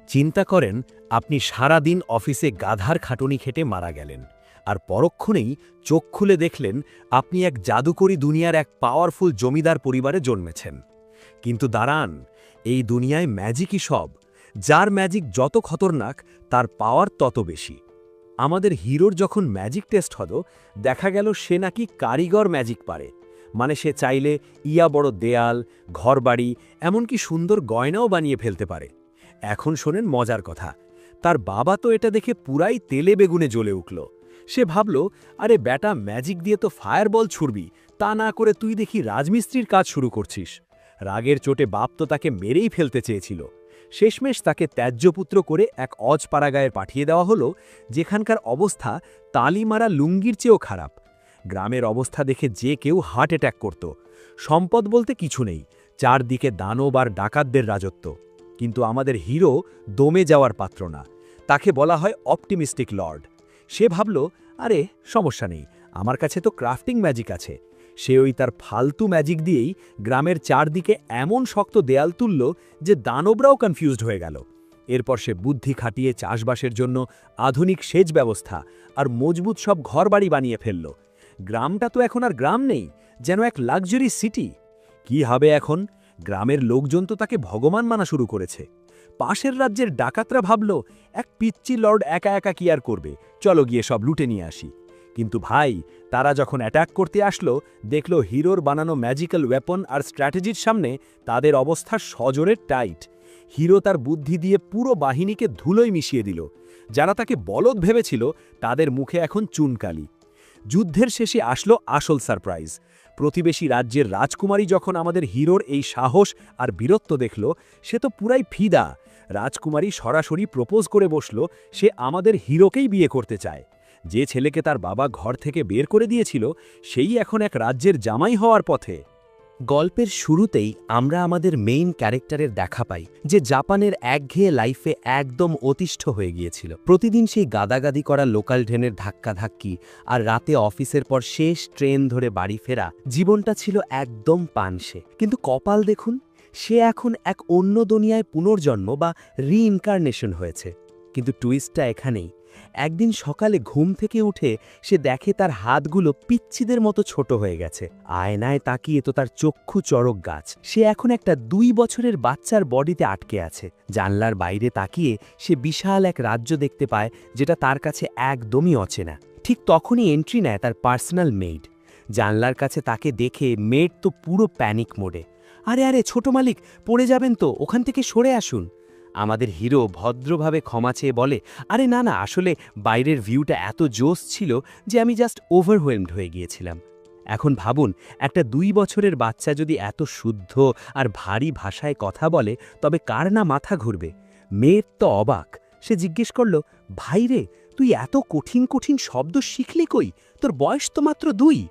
চিন্তা করেন আপনি সারা দিন অফিসে গাধার খাটুনি খেটে মারা গেলেন আর পরক্ষণেই চোখ খুলে দেখলেন আপনি এক জাদুকরী দুনিয়ার এক পাওয়ারফুল জমিদার পরিবারে জন্মেছেন। কিন্তু দাঁড়ান, এই দুনিয়ায় ম্যাজিকই সব। যার ম্যাজিক যত খতরনাক তার পাওয়ার তত বেশি। আমাদের হিরোর যখন ম্যাজিক টেস্ট হলো, দেখা গেল সে নাকি কারিগর ম্যাজিক পারে। মানে সে চাইলে ইয়া বড় দেয়াল, ঘরবাড়ি, এমনকি সুন্দর গয়নাও বানিয়ে ফেলতে পারে। এখন শোনেন মজার কথা, তার বাবা তো এটা দেখে পুরাই তেলে বেগুনে জ্বলে উঠল। সে ভাবল, আরে ব্যাটা, ম্যাজিক দিয়ে তো ফায়ারবল ছুড়বি, তা না করে তুই দেখি রাজমিস্ত্রির কাজ শুরু করছিস। রাগের চোটে বাপ তো তাকে মেরেই ফেলতে চেয়েছিল। শেষমেশ তাকে ত্যায্যপুত্র করে এক অজপাড়াগায়ে পাঠিয়ে দেওয়া হলো, যেখানকার অবস্থা তালিমারা লুঙ্গির চেয়েও খারাপ। গ্রামের অবস্থা দেখে যে কেউ হার্ট অ্যাটাক করত। সম্পদ বলতে কিছু নেই, চারদিকে দানব আর ডাকাতদের রাজত্ব। কিন্তু আমাদের হিরো দমে যাওয়ার পাত্র না। তাকে বলা হয় অপটিমিস্টিক লর্ড। সে ভাবল, আরে সমস্যা নেই, আমার কাছে তো ক্রাফটিং ম্যাজিক আছে। সে ওই তার ফালতু ম্যাজিক দিয়েই গ্রামের চারদিকে এমন শক্ত দেয়াল তুলল যে দানবরাও কনফিউজড হয়ে গেল। এরপর সে বুদ্ধি খাটিয়ে চাষবাসের জন্য আধুনিক সেচ ব্যবস্থা আর মজবুত সব ঘরবাড়ি বানিয়ে ফেলল। গ্রামটা তো এখন আর গ্রাম নেই, যেন এক লাক্সারি সিটি। কি হবে এখন? গ্রামের লোকজন তো তাকে ভগবান মানা শুরু করেছে। পাশের রাজ্যের ডাকাতরা ভাবল, এক পিচ্চি লর্ড একা একা কি আর করবে, চলো গিয়ে সব লুটে নিয়ে আসি। কিন্তু ভাই, তারা যখন অ্যাটাক করতে আসলো, দেখল হিরোর বানানো ম্যাজিক্যাল ওয়েপন আর স্ট্র্যাটেজির সামনে তাদের অবস্থা সজোরের টাইট। হিরো তার বুদ্ধি দিয়ে পুরো বাহিনীকে ধুলোয় মিশিয়ে দিল। যারা তাকে বলদ ভেবেছিল, তাদের মুখে এখন চুনকালি। যুদ্ধের শেষে আসলো আসল সারপ্রাইজ। প্রতিবেশী রাজ্যের রাজকুমারী যখন আমাদের হিরোর এই সাহস আর বীরত্ব দেখল, সে তো পুরাই ফিদা। রাজকুমারী সরাসরি প্রপোজ করে বসল, সে আমাদের হিরোকেই বিয়ে করতে চায়। যে ছেলেকে তার বাবা ঘর থেকে বের করে দিয়েছিল, সেই এখন এক রাজ্যের জামাই হওয়ার পথে। গল্পের শুরুতেই আমরা আমাদের মেইন ক্যারেক্টারের দেখা পাই, যে জাপানের একঘেয়ে লাইফে একদম অতিষ্ঠ হয়ে গিয়েছিল। প্রতিদিন সেই গাদাগাদি করা লোকাল ট্রেনের ধাক্কাধাক্কি আর রাতে অফিসের পর শেষ ট্রেন ধরে বাড়ি ফেরা, জীবনটা ছিল একদম পানসে। কিন্তু কপাল দেখুন, সে এখন এক অন্য দুনিয়ায় পুনর্জন্ম বা রিইনকারনেশন হয়েছে। কিন্তু টুইস্টটা এখানেই। একদিন সকালে ঘুম থেকে উঠে সে দেখে তার হাতগুলো পিচ্চিদের মতো ছোট হয়ে গেছে। আয়নায় তাকিয়ে তো তার চক্ষু চড়ক গাছ। সে এখন একটা 2 বছরের বাচ্চার বডিতে আটকে আছে। জানলার বাইরে তাকিয়ে সে বিশাল এক রাজ্য দেখতে পায়, যেটা তার কাছে একদমই অচেনা। ঠিক তখনই এন্ট্রি নেয় তার পার্সোনাল মেইড। জানলার কাছে তাকে দেখে মেড তো পুরো প্যানিক মোডে। আরে আরে ছোট মালিক, পড়ে যাবেন তো, ওখান থেকে সরে আসুন। আমাদের হিরো ভদ্রভাবে ক্ষমা চেয়ে বলে, আরে না না, আসলে বাইরের ভিউটা এত জোস ছিল যে আমি জাস্ট ওভারওয়েলমড হয়ে গিয়েছিলাম। এখন ভাবুন, একটা 2 বছরের বাচ্চা যদি এত শুদ্ধ আর ভারী ভাষায় কথা বলে, তবে কার না মাথা ঘুরবে। মেয়ের তো অবাক। সে জিজ্ঞেস করল, ভাইরে, তুই এত কঠিন কঠিন শব্দ শিখলি কই? তোর বয়স তো মাত্র 2।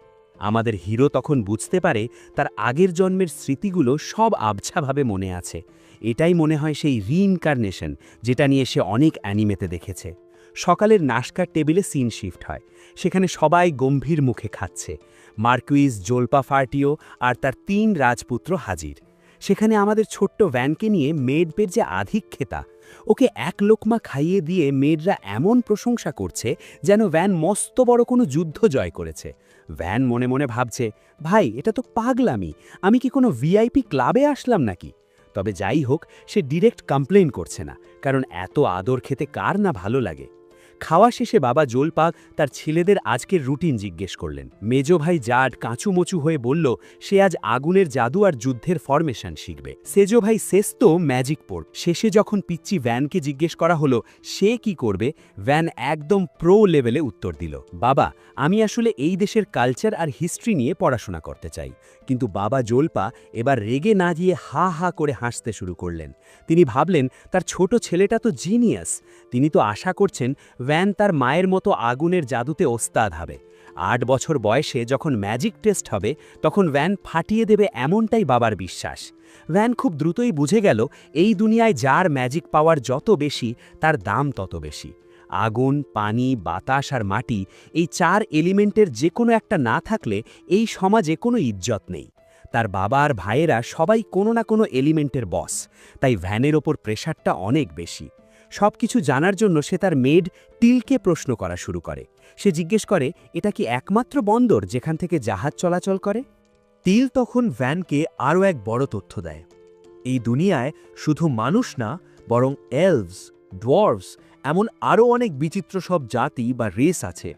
আমাদের হিরো তখন বুঝতে পারে তার আগের জন্মের স্মৃতিগুলো সব আবছাভাবে মনে আছে। এটাই মনে হয় সেই রিইনকারনেশন, যেটা নিয়ে সে অনেক অ্যানিমেতে দেখেছে। সকালের নাশকার টেবিলে সিন শিফট হয়। সেখানে সবাই গম্ভীর মুখে খাচ্ছে। মার্কুইজ, জোলপা ফার্টিও আর তার 3 রাজপুত্র হাজির। সেখানে আমাদের ছোট্ট ভ্যানকে নিয়ে মেডদের যে আধিক্যতা, ওকে এক লোকমা খাইয়ে দিয়ে মেডরা এমন প্রশংসা করছে যেন ভ্যান মস্ত বড় কোনো যুদ্ধ জয় করেছে। ভ্যান মনে মনে ভাবছে, ভাই, এটা তো পাগলামি, আমি কি কোনো ভিআইপি ক্লাবে আসলাম নাকি? তবে যাই হোক, সে ডিরেক্ট কমপ্লেইন করছে না, কারণ এত আদর খেতে কার না ভালো লাগে। খাওয়া শেষে বাবা জোলপাক তার ছেলেদের আজকের রুটিন জিজ্ঞেস করলেন। মেজো ভাই জাড কাঁচুমচু হয়ে বলল সে আজ আগুনের জাদু আর যুদ্ধের ফরমেশন শিখবে। সেজো ভাই সেস্তো ম্যাজিক পড়বে। শেষে যখন পিচ্চি ভ্যানকে জিজ্ঞেস করা হলো সে কি করবে, ভ্যান একদম প্রো লেভেলে উত্তর দিল, বাবা, আমি আসলে এই দেশের কালচার আর হিস্ট্রি নিয়ে পড়াশোনা করতে চাই। কিন্তু বাবা জোলপা এবার রেগে না গিয়ে হা হা করে হাসতে শুরু করলেন। তিনি ভাবলেন তার ছোট ছেলেটা তো জিনিয়াস। তিনি তো আশা করছেন ভ্যান তার মায়ের মতো আগুনের জাদুতে ওস্তাদ হবে। 8 বছর বয়সে যখন ম্যাজিক টেস্ট হবে, তখন ভ্যান ফাটিয়ে দেবে, এমনটাই বাবার বিশ্বাস। ভ্যান খুব দ্রুতই বুঝে গেল এই দুনিয়ায় যার ম্যাজিক পাওয়ার যত বেশি, তার দাম তত বেশি। আগুন, পানি, বাতাস আর মাটি, এই 4 এলিমেন্টের যে কোনো একটা না থাকলে এই সমাজে কোনো ইজ্জত নেই। তার বাবা আর ভাইয়েরা সবাই কোনো না কোনো এলিমেন্টের বস, তাই ভ্যানের ওপর প্রেশারটা অনেক বেশি। সবকিছু জানার জন্য সে তার মেড টিলকে প্রশ্ন করা শুরু করে। সে জিজ্ঞেস করে, এটা কি একমাত্র বন্দর যেখান থেকে জাহাজ চলাচল করে? টিল তখন ভ্যানকে আরও এক বড় তথ্য দেয়। এই দুনিয়ায় শুধু মানুষ না, বরং এলভস, ডোয়ার্ভস, এমন আরও অনেক বিচিত্র সব জাতি বা রেস আছে।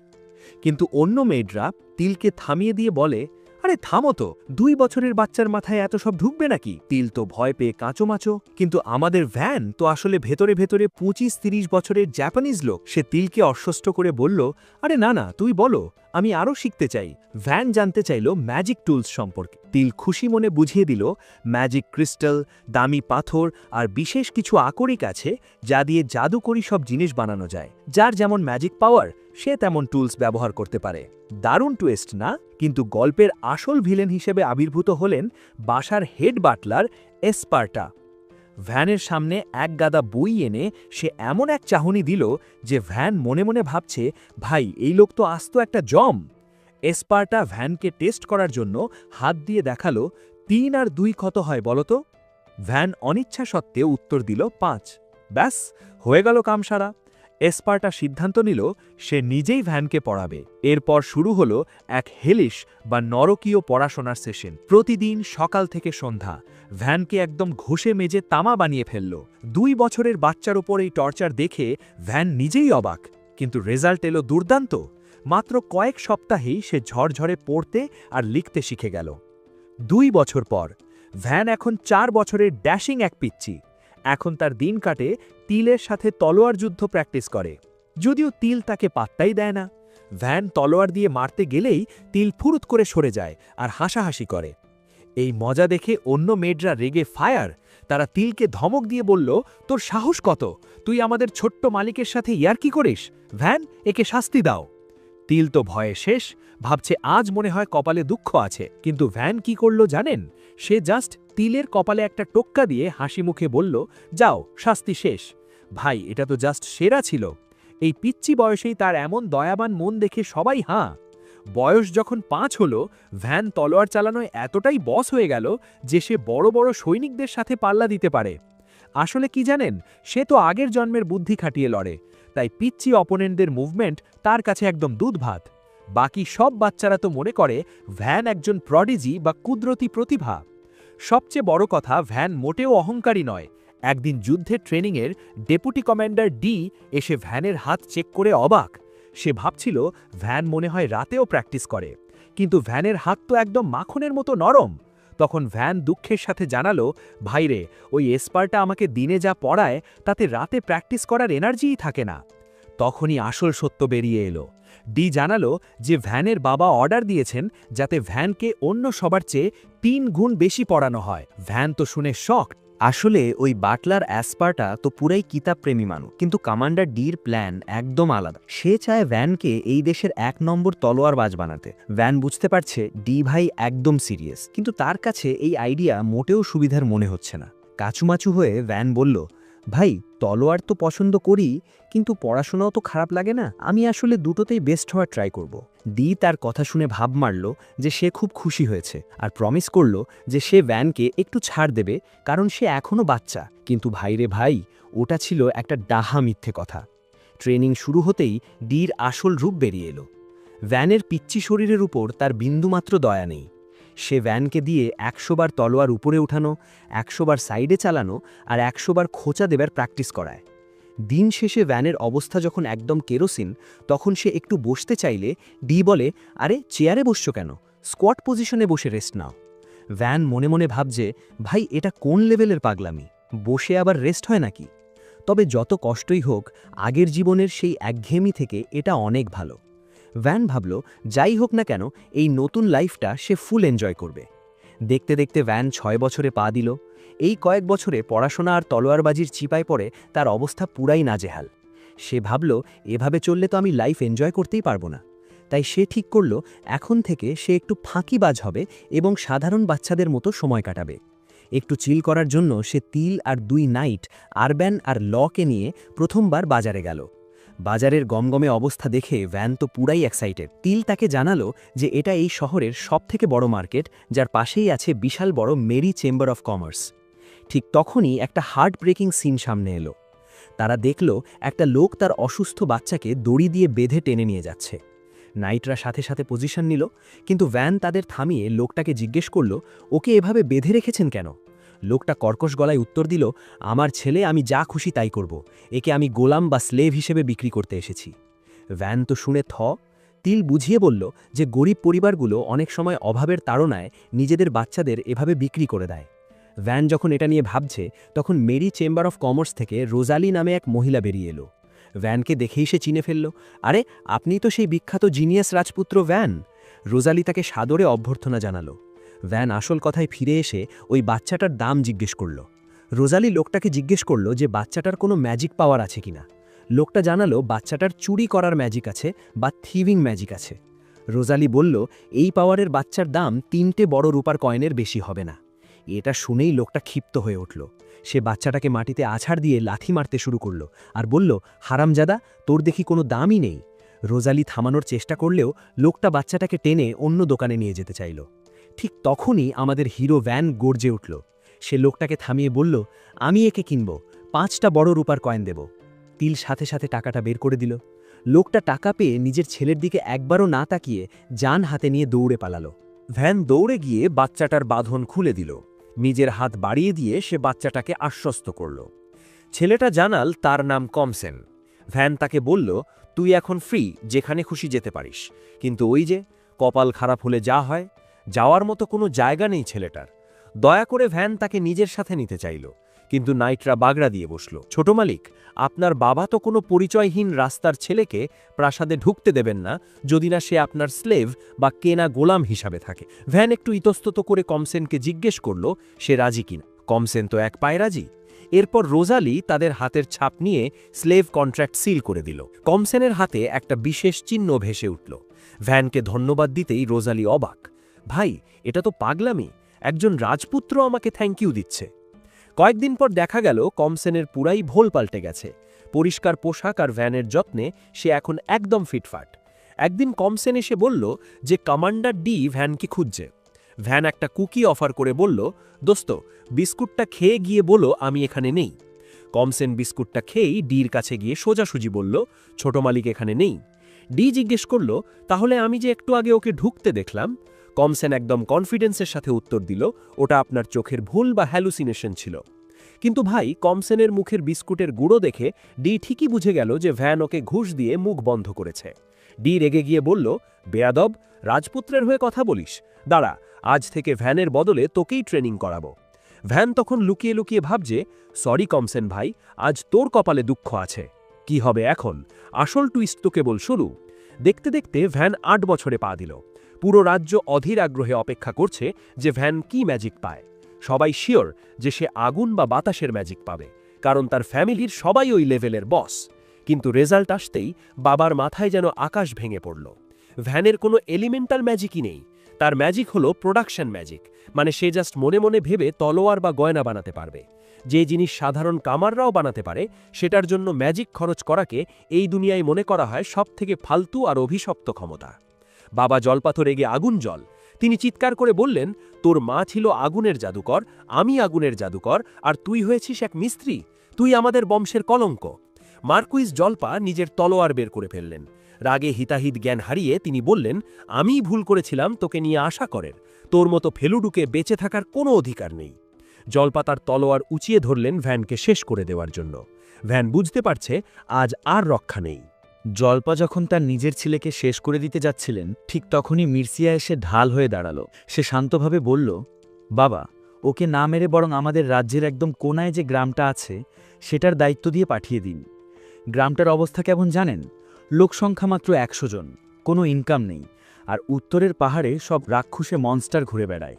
কিন্তু অন্য মেয়েডরা টিলকে থামিয়ে দিয়ে বলে, আরে থামো তো, 2 বছরের বাচ্চার মাথায় এত সব ঢুকবে নাকি? টিল তো ভয় পেয়ে কাঁচোমাচো। কিন্তু আমাদের ভ্যান তো আসলে ভেতরে ভেতরে 25-30 বছরের জাপানিজ লোক। সে টিলকে অস্বস্ত করে বলল, আরে না না, তুই বলো, আমি আরও শিখতে চাই। ভ্যান জানতে চাইল ম্যাজিক টুলস সম্পর্কে। টিল খুশি মনে বুঝিয়ে দিল, ম্যাজিক ক্রিস্টাল, দামি পাথর আর বিশেষ কিছু আকরিক আছে যা দিয়ে জাদুকরি সব জিনিস বানানো যায়। যার যেমন ম্যাজিক পাওয়ার, সে তেমন টুলস ব্যবহার করতে পারে। দারুণ টুইস্ট না? কিন্তু গল্পের আসল ভিলেন হিসেবে আবির্ভূত হলেন বাসার হেড বাটলার এসপার্টা। ভ্যানের সামনে এক গাদা বই এনে সে এমন এক চাহনি দিল যে ভ্যান মনে মনে ভাবছে, ভাই এই লোক তো আস্ত একটা জম। এসপার্টা ভ্যানকে টেস্ট করার জন্য হাত দিয়ে দেখালো, 3 আর 2 কত হয় বলতো? ভ্যান অনিচ্ছা সত্ত্বেও উত্তর দিল 5। ব্যাস, হয়ে গেল কাম সারা। এসপার্টা সিদ্ধান্ত নিল সে নিজেই ভ্যানকে পড়াবে। এরপর শুরু হলো এক হেলিশ বা নরকীয় পড়াশোনার সেশন। প্রতিদিন সকাল থেকে সন্ধ্যা ভ্যানকে একদম ঘষে মেজে তামা বানিয়ে ফেলল। 2 বছরের বাচ্চার ওপর এই টর্চার দেখে ভ্যান নিজেই অবাক, কিন্তু রেজাল্ট এলো দুর্দান্ত। মাত্র কয়েক সপ্তাহেই সে ঝরঝরে পড়তে আর লিখতে শিখে গেল। 2 বছর পর ভ্যান এখন 4 বছরের ড্যাশিং এক পিচ্চি। এখন তার দিন কাটে টিলের সাথে তলোয়ার যুদ্ধ প্র্যাকটিস করে, যদিও টিল তাকে পাত্তাই দেয় না। ভ্যান তলোয়ার দিয়ে মারতে গেলেই টিল ফুরুত করে সরে যায় আর হাসাহাসি করে। এই মজা দেখে অন্য মেডরা রেগে ফায়ার। তারা টিলকে ধমক দিয়ে বলল, তোর সাহস কত? তুই আমাদের ছোট্ট মালিকের সাথে ইয়ার্কি করিস? ভ্যান, একে শাস্তি দাও। টিল তো ভয়ে শেষ, ভাবছে আজ মনে হয় কপালে দুঃখ আছে। কিন্তু ভ্যান কি করল জানেন? সে জাস্ট টিলের কপালে একটা টোক্কা দিয়ে হাসি মুখে বলল, যাও, শাস্তি শেষ। ভাই, এটা তো জাস্ট সেরা ছিল। এই পিচ্চি বয়সেই তার এমন দয়াবান মন দেখে সবাই হাঁ। বয়স যখন 5 হলো, ভ্যান তলোয়ার চালানোয় এতটাই বস হয়ে গেল যে সে বড় বড় সৈনিকদের সাথে পাল্লা দিতে পারে। আসলে কি জানেন, সে তো আগের জন্মের বুদ্ধি খাটিয়ে লড়ে, তাই পিচ্চি অপোনেন্টদের মুভমেন্ট তার কাছে একদম দুধ ভাত। বাকি সব বাচ্চারা তো মনে করে ভ্যান একজন প্রডিজি বা কুদরতি প্রতিভা। সবচেয়ে বড় কথা, ভ্যান মোটেও অহংকারী নয়। একদিন যুদ্ধের ট্রেনিংয়ের ডেপুটি কমান্ডার ডি এসে ভ্যানের হাত চেক করে অবাক। সে ভাবছিল ভ্যান মনে হয় রাতেও প্র্যাকটিস করে, কিন্তু ভ্যানের হাত তো একদম মাখনের মতো নরম। তখন ভ্যান দুঃখের সাথে জানালো, ভাইরে, ওই এসপার্টা আমাকে দিনে যা পড়ায় তাতে রাতে প্র্যাকটিস করার এনার্জিই থাকে না। তখনই আসল সত্য বেরিয়ে এলো। ডি জানালো যে ভ্যানের বাবা অর্ডার দিয়েছেন যাতে ভ্যানকে অন্য সবার চেয়ে 3 গুণ বেশি পড়ানো হয়। ভ্যান তো শুনে শক। আসলে ওই বাটলার অ্যাসপার্টা তো পুরাই কিতাবপ্রেমী মানুষ, কিন্তু কমান্ডার ডির প্ল্যান একদম আলাদা। সে চায় ভ্যানকে এই দেশের 1 নম্বর তলোয়ারবাজ বানাতে। ভ্যান বুঝতে পারছে ডি ভাই একদম সিরিয়াস, কিন্তু তার কাছে এই আইডিয়া মোটেও সুবিধার মনে হচ্ছে না। কাচুমাচু হয়ে ভ্যান বলল, ভাই, তলোয়ার তো পছন্দ করি, কিন্তু পড়াশোনাও তো খারাপ লাগে না। আমি আসলে দুটোতেই বেস্ট হওয়ার ট্রাই করব। ডি তার কথা শুনে ভাব মারল যে সে খুব খুশি হয়েছে, আর প্রমিস করল যে সে ভ্যানকে একটু ছাড় দেবে, কারণ সে এখনও বাচ্চা। কিন্তু ভাইরে ভাই, ওটা ছিল একটা ডাহা মিথ্যে কথা। ট্রেনিং শুরু হতেই ডির আসল রূপ বেরিয়ে এলো। ভ্যানের পিচ্চি শরীরের উপর তার বিন্দুমাত্র দয়া নেই। সে ভ্যানকে দিয়ে 100 বার তলোয়ার উপরে উঠানো, 100 বার সাইডে চালানো আর 100 বার খোঁচা দেবার প্র্যাকটিস করায়। দিন শেষে ভ্যানের অবস্থা যখন একদম কেরোসিন, তখন সে একটু বসতে চাইলে ডি বলে, আরে চেয়ারে বসছো কেন? স্কোয়াট পজিশনে বসে রেস্ট নাও। ভ্যান মনে মনে ভাবছে, ভাই, এটা কোন লেভেলের পাগলামি? বসে আবার রেস্ট হয় নাকি? তবে যত কষ্টই হোক, আগের জীবনের সেই একঘেয়েমি থেকে এটা অনেক ভালো। ভ্যান ভাবল, যাই হোক না কেন, এই নতুন লাইফটা সে ফুল এনজয় করবে। দেখতে দেখতে ভ্যান 6 বছরে পা দিল। এই কয়েক বছরে পড়াশোনা আর তলোয়ারবাজির চিপায় পড়ে তার অবস্থা পুরাই নাজেহাল। সে ভাবল, এভাবে চললে তো আমি লাইফ এনজয় করতেই পারবো না। তাই সে ঠিক করল, এখন থেকে সে একটু ফাঁকিবাজ হবে এবং সাধারণ বাচ্চাদের মতো সময় কাটাবে। একটু চিল করার জন্য সে তিল আর 2 নাইট, আরব্যান আর লকে নিয়ে প্রথমবার বাজারে গেল। বাজারের গমগমে অবস্থা দেখে ভ্যান তো পুরাই এক্সাইটেড। তিল তাকে জানালো যে এটা এই শহরের সবথেকে বড় মার্কেট, যার পাশেই আছে বিশাল বড় মেরি চেম্বার অফ কমার্স। ঠিক তখনই একটা হার্ট ব্রেকিং সিন সামনে এলো। তারা দেখল একটা লোক তার অসুস্থ বাচ্চাকে দড়ি দিয়ে বেঁধে টেনে নিয়ে যাচ্ছে। নাইটরা সাথে সাথে পজিশন নিল, কিন্তু ভ্যান তাদের থামিয়ে লোকটাকে জিজ্ঞেস করল, ওকে এভাবে বেঁধে রেখেছেন কেন? লোকটা কর্কশ গলায় উত্তর দিল, আমার ছেলে, আমি যা খুশি তাই করব, একে আমি গোলাম বা স্লেভ হিসেবে বিক্রি করতে এসেছি। ভ্যান তো শুনে তিল বুঝিয়ে বলল যে গরিব পরিবারগুলো অনেক সময় অভাবের তাড়নায় নিজেদের বাচ্চাদের এভাবে বিক্রি করে দেয়। ভ্যান যখন এটা নিয়ে ভাবছে, তখন মেরি চেম্বার অফ কমার্স থেকে রোজালি নামে এক মহিলা বেরিয়ে এলো। ভ্যানকে দেখেই সে চিনে ফেলল, আরে আপনি তো সেই বিখ্যাত জিনিয়াস রাজপুত্র ভ্যান। রোজালি তাকে সাদরে অভ্যর্থনা জানালো। ভ্যান আসল কথায় ফিরে এসে ওই বাচ্চাটার দাম জিজ্ঞেস করল। রোজালি লোকটাকে জিজ্ঞেস করল যে বাচ্চাটার কোনো ম্যাজিক পাওয়ার আছে কিনা। লোকটা জানালো বাচ্চাটার চুরি করার ম্যাজিক আছে বা থিভিং ম্যাজিক আছে। রোজালি বলল, এই পাওয়ারের বাচ্চার দাম 3টে বড় রূপার কয়েনের বেশি হবে না। এটা শুনেই লোকটা ক্ষিপ্ত হয়ে উঠল। সে বাচ্চাটাকে মাটিতে আছাড় দিয়ে লাথি মারতে শুরু করল আর বলল, হারামজাদা, তোর দেখি কোনো দামই নেই। রোজালি থামানোর চেষ্টা করলেও লোকটা বাচ্চাটাকে টেনে অন্য দোকানে নিয়ে যেতে চাইল। ঠিক তখনই আমাদের হিরো ভ্যান গর্জে উঠল। সে লোকটাকে থামিয়ে বলল, আমি একে কিনব, 5টা বড় রূপার কয়েন দেব। তিল সাথে সাথে টাকাটা বের করে দিল। লোকটা টাকা পেয়ে নিজের ছেলের দিকে একবারও না তাকিয়ে যান হাতে নিয়ে দৌড়ে পালালো। ভ্যান দৌড়ে গিয়ে বাচ্চাটার বাঁধন খুলে দিল। নিজের হাত বাড়িয়ে দিয়ে সে বাচ্চাটাকে আশ্বস্ত করল। ছেলেটা জানাল তার নাম কমসেন। ভ্যান তাকে বলল, তুই এখন ফ্রি, যেখানে খুশি যেতে পারিস। কিন্তু ওই যে কপাল খারাপ হলে যা হয়, যাওয়ার মতো কোনো জায়গা নেই ছেলেটার। দয়া করে ভ্যান তাকে নিজের সাথে নিতে চাইল, কিন্তু নাইটরা বাগড়া দিয়ে বসল। ছোট মালিক, আপনার বাবা তো কোনো পরিচয়হীন রাস্তার ছেলেকে প্রাসাদে ঢুকতে দেবেন না, যদি না সে আপনার স্লেভ বা কেনা গোলাম হিসাবে থাকে। ভ্যান একটু ইতস্তত করে কমসেনকে জিজ্ঞেস করল সে রাজি কিনা। কমসেন তো এক পায়ে রাজি। এরপর রোজালি তাদের হাতের ছাপ নিয়ে স্লেভ কন্ট্রাক্ট সিল করে দিল। কমসেনের হাতে একটা বিশেষ চিহ্ন ভেসে উঠল। ভ্যানকে ধন্যবাদ দিতেই রোজালি অবাক। ভাই, এটা তো পাগলামি, একজন রাজপুত্র আমাকে থ্যাংক ইউ দিচ্ছে। কয়েকদিন পর দেখা গেল কমসেনের পুরাই ভোল পাল্টে গেছে। পরিষ্কার পোশাক আর ভ্যানের যত্নে সে এখন একদম ফিটফাট। একদিন কমসেন এসে বলল যে কমান্ডার ডি ভ্যানকে খুঁজছে। ভ্যান একটা কুকি অফার করে বলল, দোস্ত, বিস্কুটটা খেয়ে গিয়ে বলো আমি এখানে নেই। কমসেন বিস্কুটটা খেয়েই ডির কাছে গিয়ে সোজাসুজি বলল, ছোট মালিক এখানে নেই। ডি জিজ্ঞেস করল, তাহলে আমি যে একটু আগে ওকে ঢুকতে দেখলাম? কমসেন একদম কনফিডেন্সের সাথে উত্তর দিল, ওটা আপনার চোখের ভুল বা হ্যালুসিনেশন ছিল। কিন্তু ভাই, কমসেনের মুখের বিস্কুটের গুঁড়ো দেখে ডি ঠিকই বুঝে গেল যে ভ্যান ওকে ঘুষ দিয়ে মুখ বন্ধ করেছে। ডি রেগে গিয়ে বলল, বেয়াদব, রাজপুত্রের হয়ে কথা বলিস? দাঁড়া, আজ থেকে ভ্যানের বদলে তোকেই ট্রেনিং করাবো। ভ্যান তখন লুকিয়ে লুকিয়ে ভাবছে, সরি কমসেন ভাই, আজ তোর কপালে দুঃখ আছে। কি হবে এখন? আসল টুইস্ট তো কেবল শুরু। দেখতে দেখতে ভ্যান 8 বছরে পা দিল। পুরো রাজ্য অধীর আগ্রহে অপেক্ষা করছে যে ভ্যান কি ম্যাজিক পায়। সবাই শিওর যে সে আগুন বা বাতাসের ম্যাজিক পাবে, কারণ তার ফ্যামিলির সবাই ওই লেভেলের বস। কিন্তু রেজাল্ট আসতেই বাবার মাথায় যেন আকাশ ভেঙে পড়ল। ভ্যানের কোনো এলিমেন্টাল ম্যাজিকই নেই। তার ম্যাজিক হলো প্রোডাকশন ম্যাজিক, মানে সে জাস্ট মনে মনে ভেবে তলোয়ার বা গয়না বানাতে পারবে। যে জিনিস সাধারণ কামাররাও বানাতে পারে, সেটার জন্য ম্যাজিক খরচ করাকে এই দুনিয়ায় মনে করা হয় সবথেকে ফালতু আর অভিশপ্ত ক্ষমতা। বাবা জলপাথর রেগে আগুন জল। তিনি চিৎকার করে বললেন, তোর মা ছিল আগুনের জাদুকর, আমি আগুনের জাদুকর, আর তুই হয়েছিস এক মিস্ত্রি। তুই আমাদের বংশের কলঙ্ক। মার্কুইস জলপা নিজের তলোয়ার বের করে ফেললেন। রাগে হিতাহিত জ্ঞান হারিয়ে তিনি বললেন, আমিই ভুল করেছিলাম তোকে নিয়ে আশা করের। তোর মতো ফেলুডুকে বেঁচে থাকার কোনো অধিকার নেই। জলপা তার তলোয়ার উঁচিয়ে ধরলেন ভ্যানকে শেষ করে দেওয়ার জন্য। ভ্যান বুঝতে পারছে আজ আর রক্ষা নেই। জলপা যখন তার নিজের ছেলেকে শেষ করে দিতে যাচ্ছিলেন, ঠিক তখনই মির্সিয়া এসে ঢাল হয়ে দাঁড়ালো। সে শান্তভাবে বলল, বাবা, ওকে না মেরে বরং আমাদের রাজ্যের একদম কোনায় যে গ্রামটা আছে সেটার দায়িত্ব দিয়ে পাঠিয়ে দিন। গ্রামটার অবস্থা কেমন জানেন? লোকসংখ্যা মাত্র 100 জন, কোনো ইনকাম নেই, আর উত্তরের পাহাড়ে সব রাক্ষুসে মনস্টার ঘুরে বেড়ায়।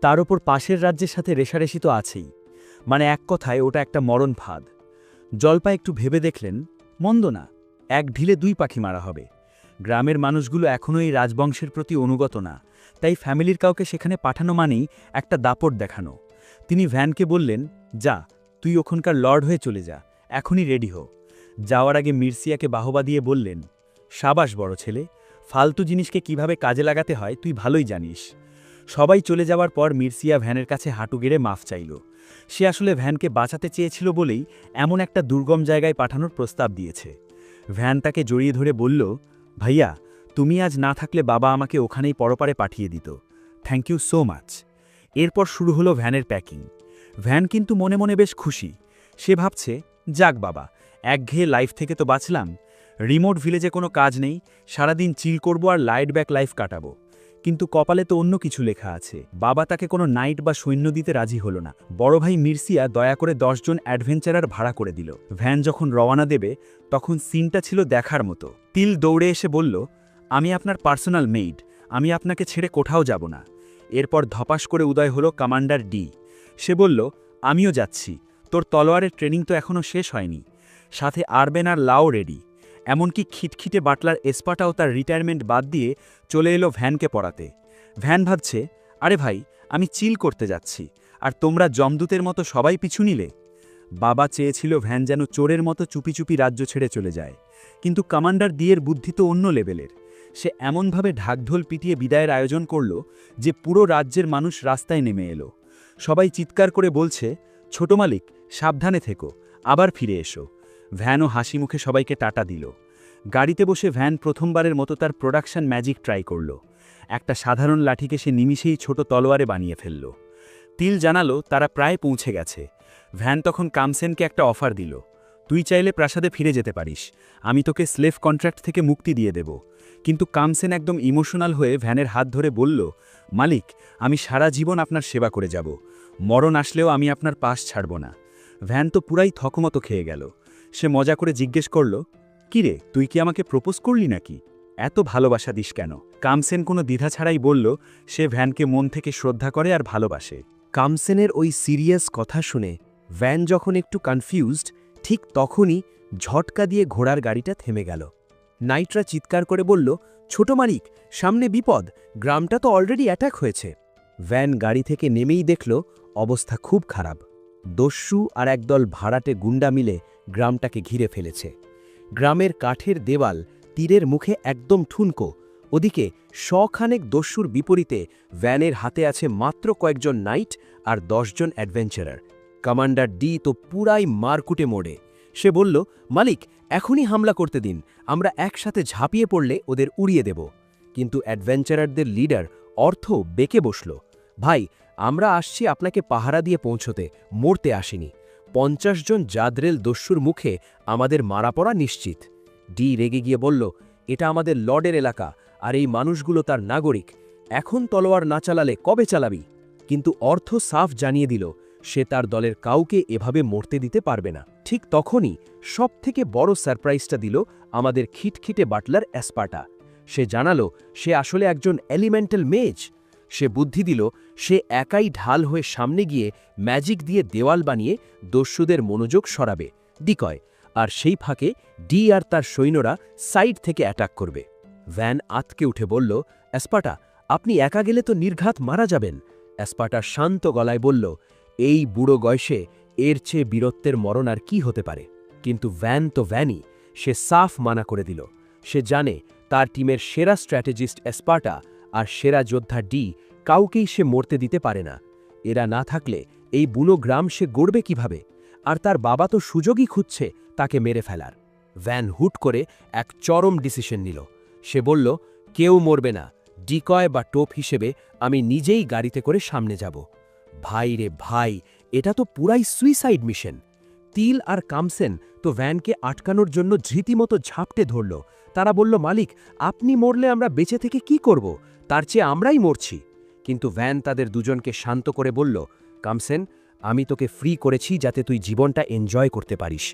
তার ওপর পাশের রাজ্যের সাথে রেশারেশি তো আছেই। মানে এক কথায় ওটা একটা মরণ ফাঁদ। জলপা একটু ভেবে দেখলেন, মন্দ না, এক ঢিলে 2 পাখি মারা হবে। গ্রামের মানুষগুলো এখনও এই রাজবংশের প্রতি অনুগত না, তাই ফ্যামিলির কাউকে সেখানে পাঠানো মানেই একটা দাপট দেখানো। তিনি ভ্যানকে বললেন, যা, তুই ওখানকার লর্ড হয়ে চলে যা, এখনই রেডি হো। যাওয়ার আগে মির্সিয়াকে বাহবা দিয়ে বললেন, সাবাস বড় ছেলে, ফালতু জিনিসকে কিভাবে কাজে লাগাতে হয় তুই ভালোই জানিস। সবাই চলে যাওয়ার পর মির্সিয়া ভ্যানের কাছে হাঁটু গেড়ে মাফ চাইল। সে আসলে ভ্যানকে বাঁচাতে চেয়েছিল বলেই এমন একটা দুর্গম জায়গায় পাঠানোর প্রস্তাব দিয়েছে। ভ্যান তাকে জড়িয়ে ধরে বলল, ভাইয়া, তুমি আজ না থাকলে বাবা আমাকে ওখানেই পরপারে পাঠিয়ে দিত। Thank you so much. এরপর শুরু হলো ভ্যানের প্যাকিং। ভ্যান কিন্তু মনে মনে বেশ খুশি। সে ভাবছে, যাক বাবা, একঘেয়ে লাইফ থেকে তো বাঁচলাম। রিমোট ভিলেজে কোনো কাজ নেই, সারাদিন চিল করব আর লাইট ব্যাক লাইফ কাটাবো। কিন্তু কপালে তো অন্য কিছু লেখা আছে। বাবা তাকে কোনো নাইট বা সৈন্য দিতে রাজি হলো না। বড় ভাই মির্সিয়া দয়া করে 10 জন অ্যাডভেঞ্চারার ভাড়া করে দিল। ভ্যান যখন রওনা দেবে তখন সিনটা ছিল দেখার মতো। তিল দৌড়ে এসে বলল, আমি আপনার পার্সোনাল মেইড, আমি আপনাকে ছেড়ে কোথাও যাব না। এরপর ধপাস করে উদয় হলো কমান্ডার ডি। সে বলল, আমিও যাচ্ছি, তোর তলোয়ারের ট্রেনিং তো এখনও শেষ হয়নি। সাথে আরবেন আর লাও রেডি। এমনকি খিটখিটে বাটলার এসপাটাও তার রিটায়ারমেন্ট বাদ দিয়ে চলে এলো ভ্যানকে পড়াতে। ভ্যান ভাবছে, আরে ভাই, আমি চিল করতে যাচ্ছি, আর তোমরা জমদূতের মতো সবাই পিছু নিলে। বাবা চেয়েছিল ভ্যান যেন চোরের মতো চুপি চুপি রাজ্য ছেড়ে চলে যায়, কিন্তু কমান্ডার দিয়ের বুদ্ধি তো অন্য লেভেলের। সে এমনভাবে ঢাকঢোল পিটিয়ে বিদায়ের আয়োজন করল যে পুরো রাজ্যের মানুষ রাস্তায় নেমে এলো। সবাই চিৎকার করে বলছে, ছোট মালিক, সাবধানে থেকো, আবার ফিরে এসো। ভ্যানও হাসি মুখে সবাইকে টাটা দিল। গাড়িতে বসে ভ্যান প্রথমবারের মতো তার প্রোডাকশন ম্যাজিক ট্রাই করল। একটা সাধারণ লাঠিকে সে নিমিষেই ছোট তলোয়ারে বানিয়ে ফেলল। তিল জানালো তারা প্রায় পৌঁছে গেছে। ভ্যান তখন কামসেনকে একটা অফার দিল, তুই চাইলে প্রাসাদে ফিরে যেতে পারিস, আমি তোকে স্লেভ কন্ট্রাক্ট থেকে মুক্তি দিয়ে দেব। কিন্তু কামসেন একদম ইমোশনাল হয়ে ভ্যানের হাত ধরে বলল, মালিক, আমি সারা জীবন আপনার সেবা করে যাব, মরণ আসলেও আমি আপনার পাশ ছাড়ব না। ভ্যান তো পুরাই থকমতো খেয়ে গেল। সে মজা করে জিজ্ঞেস করল, কিরে, তুই কি আমাকে প্রপোজ করলি নাকি? এত ভালোবাসা দিস কেন? কামসেন কোনো দ্বিধা ছাড়াই বলল সে ভ্যানকে মন থেকে শ্রদ্ধা করে আর ভালোবাসে। কামসেনের ওই সিরিয়াস কথা শুনে ভ্যান যখন একটু কনফিউজড, ঠিক তখনই ঝটকা দিয়ে ঘোড়ার গাড়িটা থেমে গেল। নাইটরা চিৎকার করে বলল, ছোট মালিক, সামনে বিপদ, গ্রামটা তো অলরেডি অ্যাটাক হয়েছে। ভ্যান গাড়ি থেকে নেমেই দেখল অবস্থা খুব খারাপ। দস্যু আর একদল ভাড়াটে গুন্ডা মিলে গ্রামটাকে ঘিরে ফেলেছে। গ্রামের কাঠের দেওয়াল তীরের মুখে একদম ঠুনকো। ওদিকে শখানেক দস্যুর বিপরীতে ভ্যানের হাতে আছে মাত্র কয়েকজন নাইট আর 10 জন অ্যাডভেঞ্চারার। কমান্ডার ডি তো পুরাই মারকুটে মোড়ে। সে বলল, মালিক, এখনই হামলা করতে দিন, আমরা একসাথে ঝাঁপিয়ে পড়লে ওদের উড়িয়ে দেব। কিন্তু অ্যাডভেঞ্চারারদের লিডার অর্থ বেঁকে বসল, ভাই, আমরা আসছি আপনাকে পাহারা দিয়ে পৌঁছতে, মরতে আসিনি। 50 জন জাদরেল দস্যুর মুখে আমাদের মারা পড়া নিশ্চিত। ডি রেগে গিয়ে বলল, এটা আমাদের লর্ডের এলাকা, আর এই মানুষগুলো তার নাগরিক। এখন তলোয়ার না চালালে কবে চালাবি? কিন্তু অর্থ সাফ জানিয়ে দিল সে তার দলের কাউকে এভাবে মরতে দিতে পারবে না। ঠিক তখনই সবথেকে বড় সারপ্রাইজটা দিল আমাদের খিটখিটে বাটলার এসপাটা। সে জানালো সে আসলে একজন এলিমেন্টাল মেজ। সে বুদ্ধি দিল সে একাই ঢাল হয়ে সামনে গিয়ে ম্যাজিক দিয়ে দেওয়াল বানিয়ে দস্যুদের মনোযোগ সরাবে, ডিকয়, আর সেই ফাঁকে ডি আর তার সৈন্যরা সাইড থেকে অ্যাটাক করবে। ভ্যান আতকে উঠে বলল, এসপাটা, আপনি একা গেলে তো নির্ঘাত মারা যাবেন। এসপাটা শান্ত গলায় বলল, এই বুড়ো বয়সে এর চেয়ে বীরত্বের মরণ আর কি হতে পারে? কিন্তু ভ্যান তো ভ্যানই, সে সাফ মানা করে দিল। সে জানে তার টিমের সেরা স্ট্র্যাটেজিস্ট এসপাটা আর সেরা যোদ্ধা ডি কাউকেই সে মরতে দিতে পারে না। এরা না থাকলে এই বুনো গ্রাম সে গড়বে কিভাবে? আর তার বাবা তো সুযোগই খুঁজছে তাকে মেরে ফেলার। ভ্যান হুট করে এক চরম ডিসিশন নিল। সে বলল, কেউ মরবে না, ডিকয় বা টোপ হিসেবে আমি নিজেই গাড়িতে করে সামনে যাব। ভাই রে ভাই, এটা তো পুরাই সুইসাইড মিশন। তিল আর কামসেন তো ভ্যানকে আটকানোর জন্য ধৃতিমতো ঝাপটে ধরল। তারা বলল, মালিক, আপনি মরলে আমরা বেঁচে থেকে কি করব? তার চেয়ে আমরাই মরছি। কিন্তু ভ্যান তাদের দুজনকে শান্ত করে বলল, কামসেন, আমি তোকে ফ্রি করেছি যাতে তুই জীবনটা এনজয় করতে পারিস।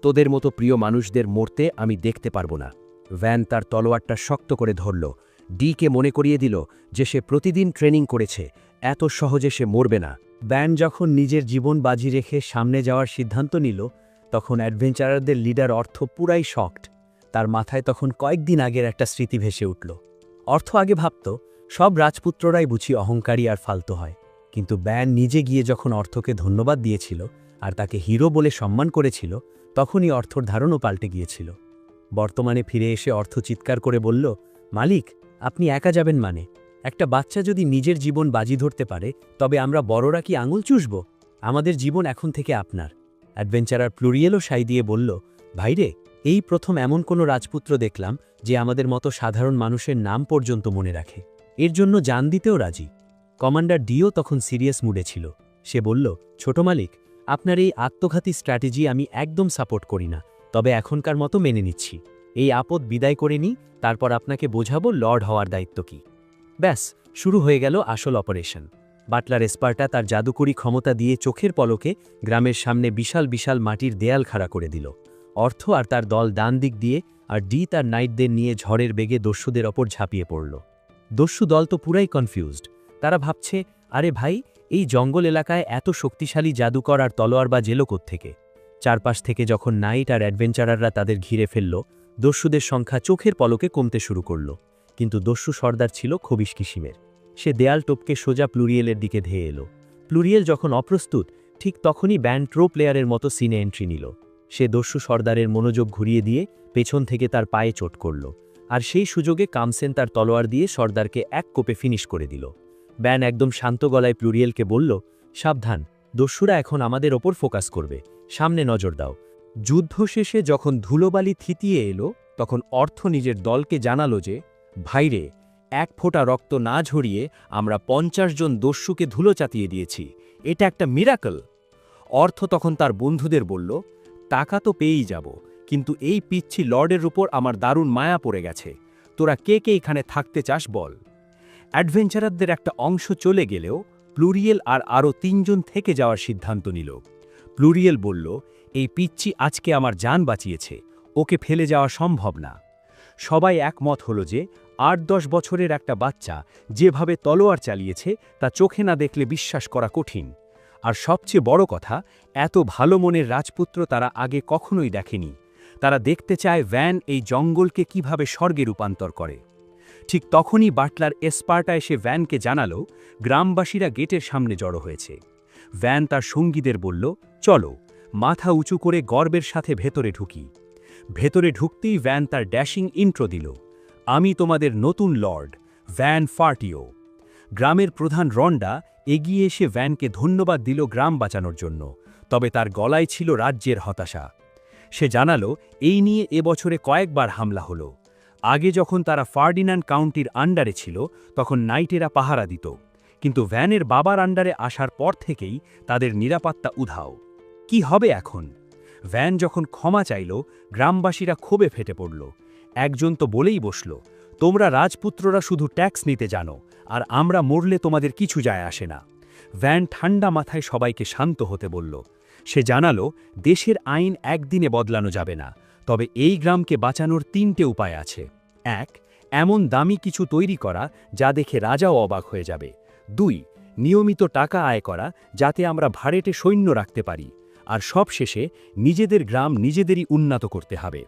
তোদের মতো প্রিয় মানুষদের মরতে আমি দেখতে পারবো না। ভ্যান তার তলোয়ারটা শক্ত করে ধরল। ডিকে মনে করিয়ে দিল যে সে প্রতিদিন ট্রেনিং করেছে, এত সহজে সে মরবে না। ব্যান যখন নিজের জীবন বাজি রেখে সামনে যাওয়ার সিদ্ধান্ত নিল, তখন অ্যাডভেঞ্চারারদের লিডার অর্থ পুরাই শকড। তার মাথায় তখন কয়েকদিন আগের একটা স্মৃতি ভেসে উঠল। অর্থ আগে ভাবত সব রাজপুত্ররাই বুঝি অহংকারী আর ফালতু হয়, কিন্তু ব্যান নিজে গিয়ে যখন অর্থকে ধন্যবাদ দিয়েছিল আর তাকে হিরো বলে সম্মান করেছিল, তখনই অর্থর ধারণও পাল্টে গিয়েছিল। বর্তমানে ফিরে এসে অর্থ চিৎকার করে বলল, মালিক, আপনি একা যাবেন মানে? একটা বাচ্চা যদি নিজের জীবন বাজি ধরতে পারে, তবে আমরা বড়রা কি আঙুল চুষব? আমাদের জীবন এখন থেকে আপনার। অ্যাডভেঞ্চারার প্লুরিয়েলও সাই দিয়ে বলল, ভাইরে, এই প্রথম এমন কোনো রাজপুত্র দেখলাম যে আমাদের মতো সাধারণ মানুষের নাম পর্যন্ত মনে রাখে, এর জন্য জান দিতেও রাজি। কমান্ডার ডিও তখন সিরিয়াস মুডে ছিল। সে বলল, ছোট মালিক, আপনার এই আত্মঘাতী স্ট্র্যাটেজি আমি একদম সাপোর্ট করি না, তবে এখনকার মতো মেনে নিচ্ছি। এই আপদ বিদায় করে নিই, তারপর আপনাকে বোঝাবো লর্ড হওয়ার দায়িত্ব কী। ব্যাস, শুরু হয়ে গেল আসল অপারেশন। বাটলার এসপার্টা তার জাদুকরী ক্ষমতা দিয়ে চোখের পলকে গ্রামের সামনে বিশাল বিশাল মাটির দেয়াল খাড়া করে দিল। অর্থ আর তার দল ডান দিক দিয়ে, আর ডি তার নাইটদের নিয়ে ঝড়ের বেগে দস্যুদের ওপর ঝাঁপিয়ে পড়ল। দস্যু দল তো পুরাই কনফিউজড। তারা ভাবছে, আরে ভাই, এই জঙ্গল এলাকায় এত শক্তিশালী জাদুকর আর তলোয়ার বা জেলো কোত্থেকে? চারপাশ থেকে যখন নাইট আর অ্যাডভেঞ্চারাররা তাদের ঘিরে ফেলল, দস্যুদের সংখ্যা চোখের পলকে কমতে শুরু করল। কিন্তু দস্যু সর্দার ছিল খবিশ কিসিমের। সে দেয়াল টপকে সোজা প্লুরিয়েলের দিকে ধেয়ে এলো। প্লুরিয়েল যখন অপ্রস্তুত, ঠিক তখনই ব্যান্ড ট্রো প্লেয়ারের মতো সিনে এন্ট্রি নিল। সে দস্যু সর্দারের মনোযোগ ঘুরিয়ে দিয়ে পেছন থেকে তার পায়ে চোট করল, আর সেই সুযোগে কামসেন তার তলোয়ার দিয়ে সর্দারকে এক কোপে ফিনিশ করে দিল। ব্যান একদম শান্ত গলায় প্লুরিয়েলকে বলল, সাবধান, দস্যুরা এখন আমাদের ওপর ফোকাস করবে, সামনে নজর দাও। যুদ্ধ শেষে যখন ধুলোবালি থিতিয়ে এলো, তখন অর্থ নিজের দলকে জানালো যে, ভাইরে, এক ফোঁটা রক্ত না ঝরিয়ে আমরা 50 জন দস্যুকে ধুলো চাতিয়ে দিয়েছি। এটা একটা মিরাকল। অর্থ তখন তার বন্ধুদের বলল, টাকা তো পেয়েই যাব, কিন্তু এই পিচ্ছি লর্ডের উপর আমার দারুণ মায়া পড়ে গেছে। তোরা কে কে এখানে থাকতে চাস বল। অ্যাডভেঞ্চারারদের একটা অংশ চলে গেলেও প্লুরিয়েল আর আরও 3 জন থেকে যাওয়ার সিদ্ধান্ত নিল। প্লুরিয়েল বলল, এই পিচ্চি আজকে আমার জান বাঁচিয়েছে, ওকে ফেলে যাওয়া সম্ভব না। সবাই একমত হল যে 8-10 বছরের একটা বাচ্চা যেভাবে তলোয়ার চালিয়েছে তা চোখে না দেখলে বিশ্বাস করা কঠিন। আর সবচেয়ে বড় কথা, এত ভালো মনের রাজপুত্র তারা আগে কখনোই দেখেনি। তারা দেখতে চায় ভ্যান এই জঙ্গলকে কিভাবে স্বর্গে রূপান্তর করে। ঠিক তখনই বাটলার এসপার্টা এসে ভ্যানকে জানালো, গ্রামবাসীরা গেটের সামনে জড়ো হয়েছে। ভ্যান তার সঙ্গীদের বলল, চলো, মাথা উঁচু করে গর্বের সাথে ভেতরে ঢুকি। ভেতরে ঢুকতেই ভ্যান তার ড্যাশিং ইন্ট্রো দিল, আমি তোমাদের নতুন লর্ড, ভ্যান ফার্টিও। গ্রামের প্রধান রন্ডা এগিয়ে এসে ভ্যানকে ধন্যবাদ দিল গ্রাম বাঁচানোর জন্য, তবে তার গলায় ছিল রাজ্যের হতাশা। সে জানালো, এই নিয়ে এবছরে কয়েকবার হামলা হলো। আগে যখন তারা ফার্ডিনান্ড কাউন্টির আন্ডারে ছিল, তখন নাইটেরা পাহারা দিত, কিন্তু ভ্যানের বাবার আন্ডারে আসার পর থেকেই তাদের নিরাপত্তা উধাও। কি হবে এখন? ভ্যান যখন ক্ষমা চাইল, গ্রামবাসীরা ক্ষোভে ফেটে পড়ল। একজন তো বলেই বসল, তোমরা রাজপুত্ররা শুধু ট্যাক্স নিতে জানো, আর আমরা মরলে তোমাদের কিছু যায় আসে না। ভ্যান ঠান্ডা মাথায় সবাইকে শান্ত হতে বলল। সে জানালো, দেশের আইন একদিনে বদলানো যাবে না, তবে এই গ্রামকে বাঁচানোর 3টে উপায় আছে। 1. এমন দামি কিছু তৈরি করা যা দেখে রাজাও অবাক হয়ে যাবে। 2. নিয়মিত টাকা আয় করা যাতে আমরা ভাড়েটে সৈন্য রাখতে পারি। আর সবশেষে নিজেদের গ্রাম নিজেদেরই উন্নত করতে হবে।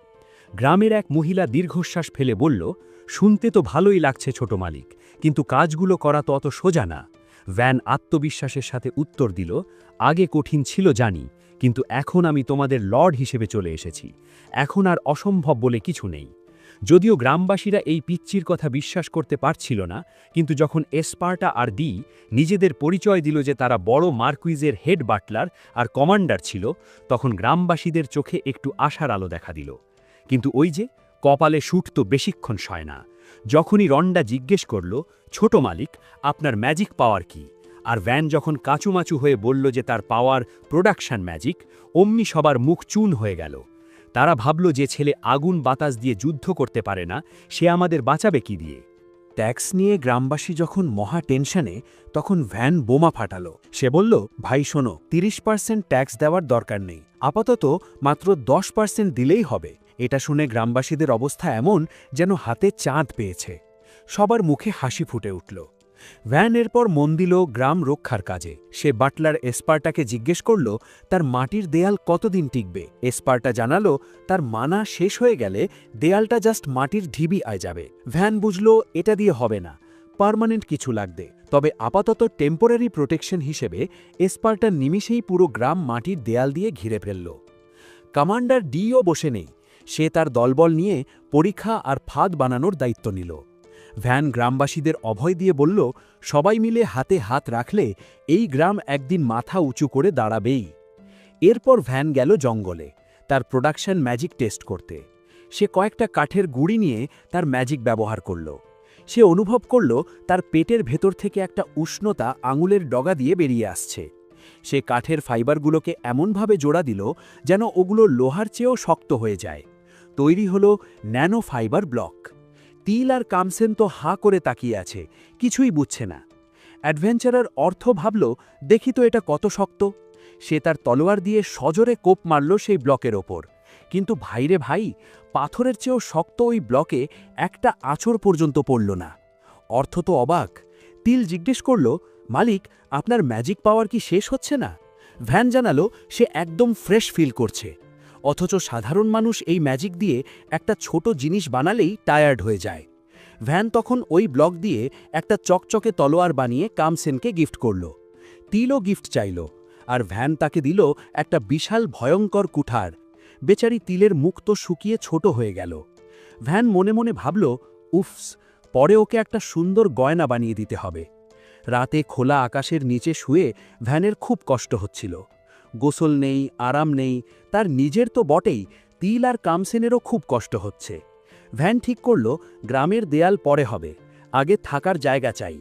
গ্রামের এক মহিলা দীর্ঘশ্বাস ফেলে বলল, শুনতে তো ভালোই লাগছে ছোট মালিক, কিন্তু কাজগুলো করা তো অত সোজা না। ভ্যান আত্মবিশ্বাসের সাথে উত্তর দিল, আগে কঠিন ছিল জানি, কিন্তু এখন আমি তোমাদের লর্ড হিসেবে চলে এসেছি। এখন আর অসম্ভব বলে কিছু নেই। যদিও গ্রামবাসীরা এই পিচ্চির কথা বিশ্বাস করতে পারছিল না, কিন্তু যখন এসপার্টা আর ডি নিজেদের পরিচয় দিল যে তারা বড় মার্কুইজের হেড বাটলার আর কমান্ডার ছিল, তখন গ্রামবাসীদের চোখে একটু আশার আলো দেখা দিল। কিন্তু ওই যে, কপালে শুট তো বেশিক্ষণ সয় না। যখনই রন্ডা জিজ্ঞেস করল, ছোট মালিক, আপনার ম্যাজিক পাওয়ার কি? আর ভ্যান যখন কাঁচুমাচু হয়ে বলল যে তার পাওয়ার প্রোডাকশন ম্যাজিক, অমনি সবার মুখ চুন হয়ে গেল। তারা ভাবল, যে ছেলে আগুন বাতাস দিয়ে যুদ্ধ করতে পারে না, সে আমাদের বাঁচাবে কি দিয়ে? ট্যাক্স নিয়ে গ্রামবাসী যখন মহা টেনশনে, তখন ভ্যান বোমা ফাটালো। সে বলল, ভাই শোনো, 30% ট্যাক্স দেওয়ার দরকার নেই, আপাতত মাত্র 10% দিলেই হবে। এটা শুনে গ্রামবাসীদের অবস্থা এমন যেন হাতে চাঁদ পেয়েছে। সবার মুখে হাসি ফুটে উঠল। ভ্যান এরপর মন দিল গ্রাম রক্ষার কাজে। সে বাটলার এসপার্টাকে জিজ্ঞেস করল, তার মাটির দেয়াল কতদিন টিকবে? এসপার্টা জানালো, তার মানা শেষ হয়ে গেলে দেয়ালটা জাস্ট মাটির ঢিবি আয় যাবে। ভ্যান বুঝল এটা দিয়ে হবে না, পার্মানেন্ট কিছু লাগবে। তবে আপাতত টেম্পোরারি প্রোটেকশন হিসেবে এসপার্টা নিমিষেই পুরো গ্রাম মাটির দেয়াল দিয়ে ঘিরে ফেলল। কমান্ডার ডিও বসে নেই। সে তার দলবল নিয়ে পরীক্ষা আর ফাঁদ বানানোর দায়িত্ব নিল। ভ্যান গ্রামবাসীদের অভয় দিয়ে বলল, সবাই মিলে হাতে হাত রাখলে এই গ্রাম একদিন মাথা উঁচু করে দাঁড়াবেই। এরপর ভ্যান গেল জঙ্গলে তার প্রোডাকশন ম্যাজিক টেস্ট করতে। সে কয়েকটা কাঠের গুঁড়ি নিয়ে তার ম্যাজিক ব্যবহার করল। সে অনুভব করল তার পেটের ভেতর থেকে একটা উষ্ণতা আঙুলের ডগা দিয়ে বেরিয়ে আসছে। সে কাঠের ফাইবারগুলোকে এমনভাবে জোড়া দিল যেন ওগুলো লোহার চেয়েও শক্ত হয়ে যায়। তৈরি হলো ন্যানো ফাইবার ব্লক। তিল আর কামসেন তো হাঁ করে তাকিয়ে আছে, কিছুই বুঝছে না। অ্যাডভেঞ্চারের অর্থ ভাবল, দেখি তো এটা কত শক্ত। সে তার তলোয়ার দিয়ে সজোরে কোপ মারল সেই ব্লকের ওপর। কিন্তু ভাইরে ভাই, পাথরের চেয়েও শক্ত ওই ব্লকে একটা আঁচড় পর্যন্ত পড়ল না। অর্থ তো অবাক। তিল জিজ্ঞেস করল, মালিক, আপনার ম্যাজিক পাওয়ার কি শেষ হচ্ছে না? ভ্যান জানালো সে একদম ফ্রেশ ফিল করছে, অথচ সাধারণ মানুষ এই ম্যাজিক দিয়ে একটা ছোট জিনিস বানালেই টায়ার্ড হয়ে যায়। ভ্যান তখন ওই ব্লক দিয়ে একটা চকচকে তলোয়ার বানিয়ে কামসেনকে গিফট করল। তিলও গিফট চাইল, আর ভ্যান তাকে দিল একটা বিশাল ভয়ঙ্কর কুঠার। বেচারি তিলের মুখ তো শুকিয়ে ছোট হয়ে গেল। ভ্যান মনে মনে ভাবল, উফস, পরে ওকে একটা সুন্দর গয়না বানিয়ে দিতে হবে। রাতে খোলা আকাশের নিচে শুয়ে ভ্যানের খুব কষ্ট হচ্ছিল। গোসল নেই, আরাম নেই, তার নিজের তো বটেই, তিল আর কামসেনেরও খুব কষ্ট হচ্ছে। ভ্যান ঠিক করল গ্রামের দেয়াল পরে হবে, আগে থাকার জায়গা চাই।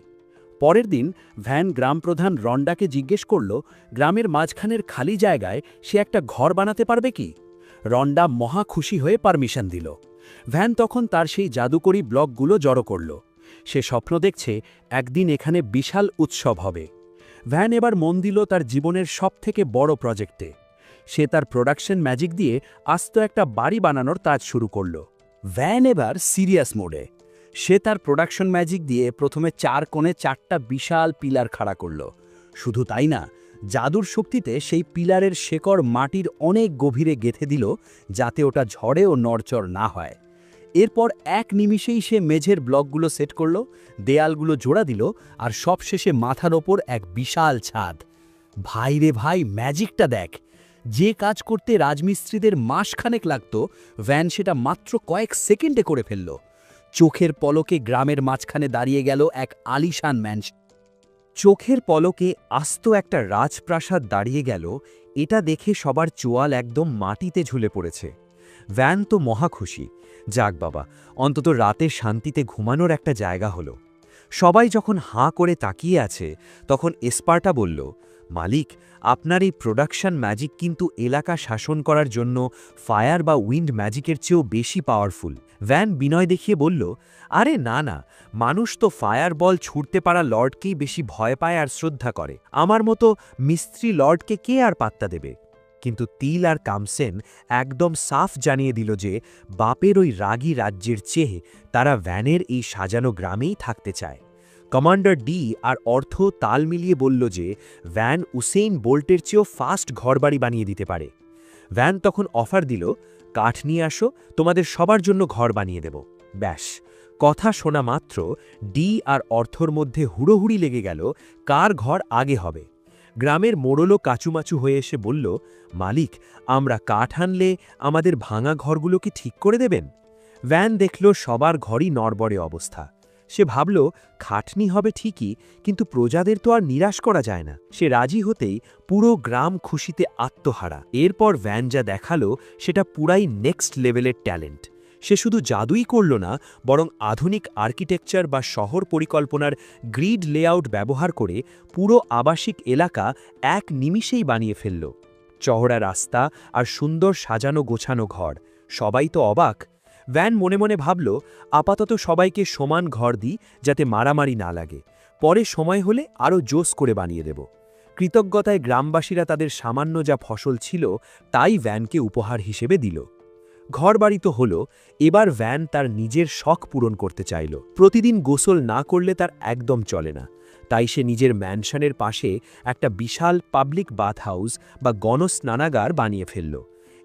পরের দিন ভ্যান গ্রামপ্রধান রন্ডাকে জিজ্ঞেস করল গ্রামের মাঝখানের খালি জায়গায় সে একটা ঘর বানাতে পারবে কি। রন্ডা মহা খুশি হয়ে পারমিশন দিল। ভ্যান তখন তার সেই জাদুকরী ব্লকগুলো জড়ো করল। সে স্বপ্ন দেখছে একদিন এখানে বিশাল উৎসব হবে। ভ্যান এবার মন দিল তার জীবনের সবথেকে বড় প্রজেক্টে। সে তার প্রোডাকশন ম্যাজিক দিয়ে আস্ত একটা বাড়ি বানানোর কাজ শুরু করল। ভ্যান এবার সিরিয়াস মোডে। সে তার প্রোডাকশন ম্যাজিক দিয়ে প্রথমে 4 কোণে 4টা বিশাল পিলার খাড়া করল। শুধু তাই না, জাদুর শক্তিতে সেই পিলারের শেকড় মাটির অনেক গভীরে গেঁথে দিল, যাতে ওটা ঝড়ে ও নড়চড় না হয়। এরপর এক নিমিষেই সে মেঝের ব্লকগুলো সেট করল, দেয়ালগুলো জোড়া দিল, আর সবশেষে মাথার ওপর এক বিশাল ছাদ। ভাই রে ভাই, ম্যাজিকটা দেখ! যে কাজ করতে রাজমিস্ত্রিদের মাসখানেক লাগত, ভ্যান সেটা মাত্র কয়েক সেকেন্ডে করে ফেলল। চোখের পলকে গ্রামের মাঝখানে দাঁড়িয়ে গেল এক আলিশান ম্যানশন। চোখের পলকে আস্ত একটা রাজপ্রাসাদ দাঁড়িয়ে গেল। এটা দেখে সবার চোয়াল একদম মাটিতে ঝুলে পড়েছে। ভ্যান তো মহা খুশি। যাক বাবা, অন্তত রাতে শান্তিতে ঘুমানোর একটা জায়গা হলো। সবাই যখন হাঁ করে তাকিয়ে আছে, তখন এসপার্টা বলল, মালিক, আপনার এই প্রোডাকশন ম্যাজিক কিন্তু এলাকা শাসন করার জন্য ফায়ার বা উইন্ড ম্যাজিকের চেয়েও বেশি পাওয়ারফুল। ভ্যান বিনয় দেখিয়ে বলল, আরে না না, মানুষ তো ফায়ার বল ছুটতে পারা লর্ডকেই বেশি ভয় পায় আর শ্রদ্ধা করে। আমার মতো মিস্ত্রি লর্ডকে কে আর পাত্তা দেবে? কিন্তু তিল আর কামসেন একদম সাফ জানিয়ে দিল যে বাপের ওই রাগী রাজ্যের চেয়ে তারা ভ্যানের এই সাজানো গ্রামেই থাকতে চায়। কমান্ডার ডি আর অর্থ তাল মিলিয়ে বলল যে ভ্যান উসেইন বোল্টের চেয়েও ফাস্ট ঘরবাড়ি বানিয়ে দিতে পারে। ভ্যান তখন অফার দিল, কাঠ নিয়ে আসো, তোমাদের সবার জন্য ঘর বানিয়ে দেব। ব্যাস, কথা শোনা মাত্র ডি আর অর্থর মধ্যে হুড়োহুড়ি লেগে গেল কার ঘর আগে হবে। গ্রামের মোড়লও কাচুমাচু হয়ে এসে বলল, মালিক, আমরা কাঠ আনলে আমাদের ভাঙা ঘরগুলোকে ঠিক করে দেবেন? ভ্যান দেখল সবার ঘরই নড়বড়ে অবস্থা। সে ভাবল, খাটনি হবে ঠিকই, কিন্তু প্রজাদের তো আর নিরাশ করা যায় না। সে রাজি হতেই পুরো গ্রাম খুশিতে আত্মহারা। এরপর ভ্যান যা দেখালো সেটা পুরাই নেক্সট লেভেলের ট্যালেন্ট। সে শুধু জাদুই করল না, বরং আধুনিক আর্কিটেকচার বা শহর পরিকল্পনার গ্রিড লেআউট ব্যবহার করে পুরো আবাসিক এলাকা এক নিমিষেই বানিয়ে ফেলল। চওড়া রাস্তা আর সুন্দর সাজানো গোছানো ঘর। সবাই তো অবাক। ভ্যান মনে মনে ভাবল, আপাতত সবাইকে সমান ঘর দিই, যাতে মারামারি না লাগে। পরে সময় হলে আরও জোস করে বানিয়ে দেব। কৃতজ্ঞতায় গ্রামবাসীরা তাদের সামান্য যা ফসল ছিল তাই ভ্যানকে উপহার হিসেবে দিল। ঘরবাড়ি তো হলো, এবার ভ্যান তার নিজের শখ পূরণ করতে চাইল। প্রতিদিন গোসল না করলে তার একদম চলে না। তাই সে নিজের ম্যানশনের পাশে একটা বিশাল পাবলিক বাথ হাউস বা গণস্নানাগার বানিয়ে ফেলল।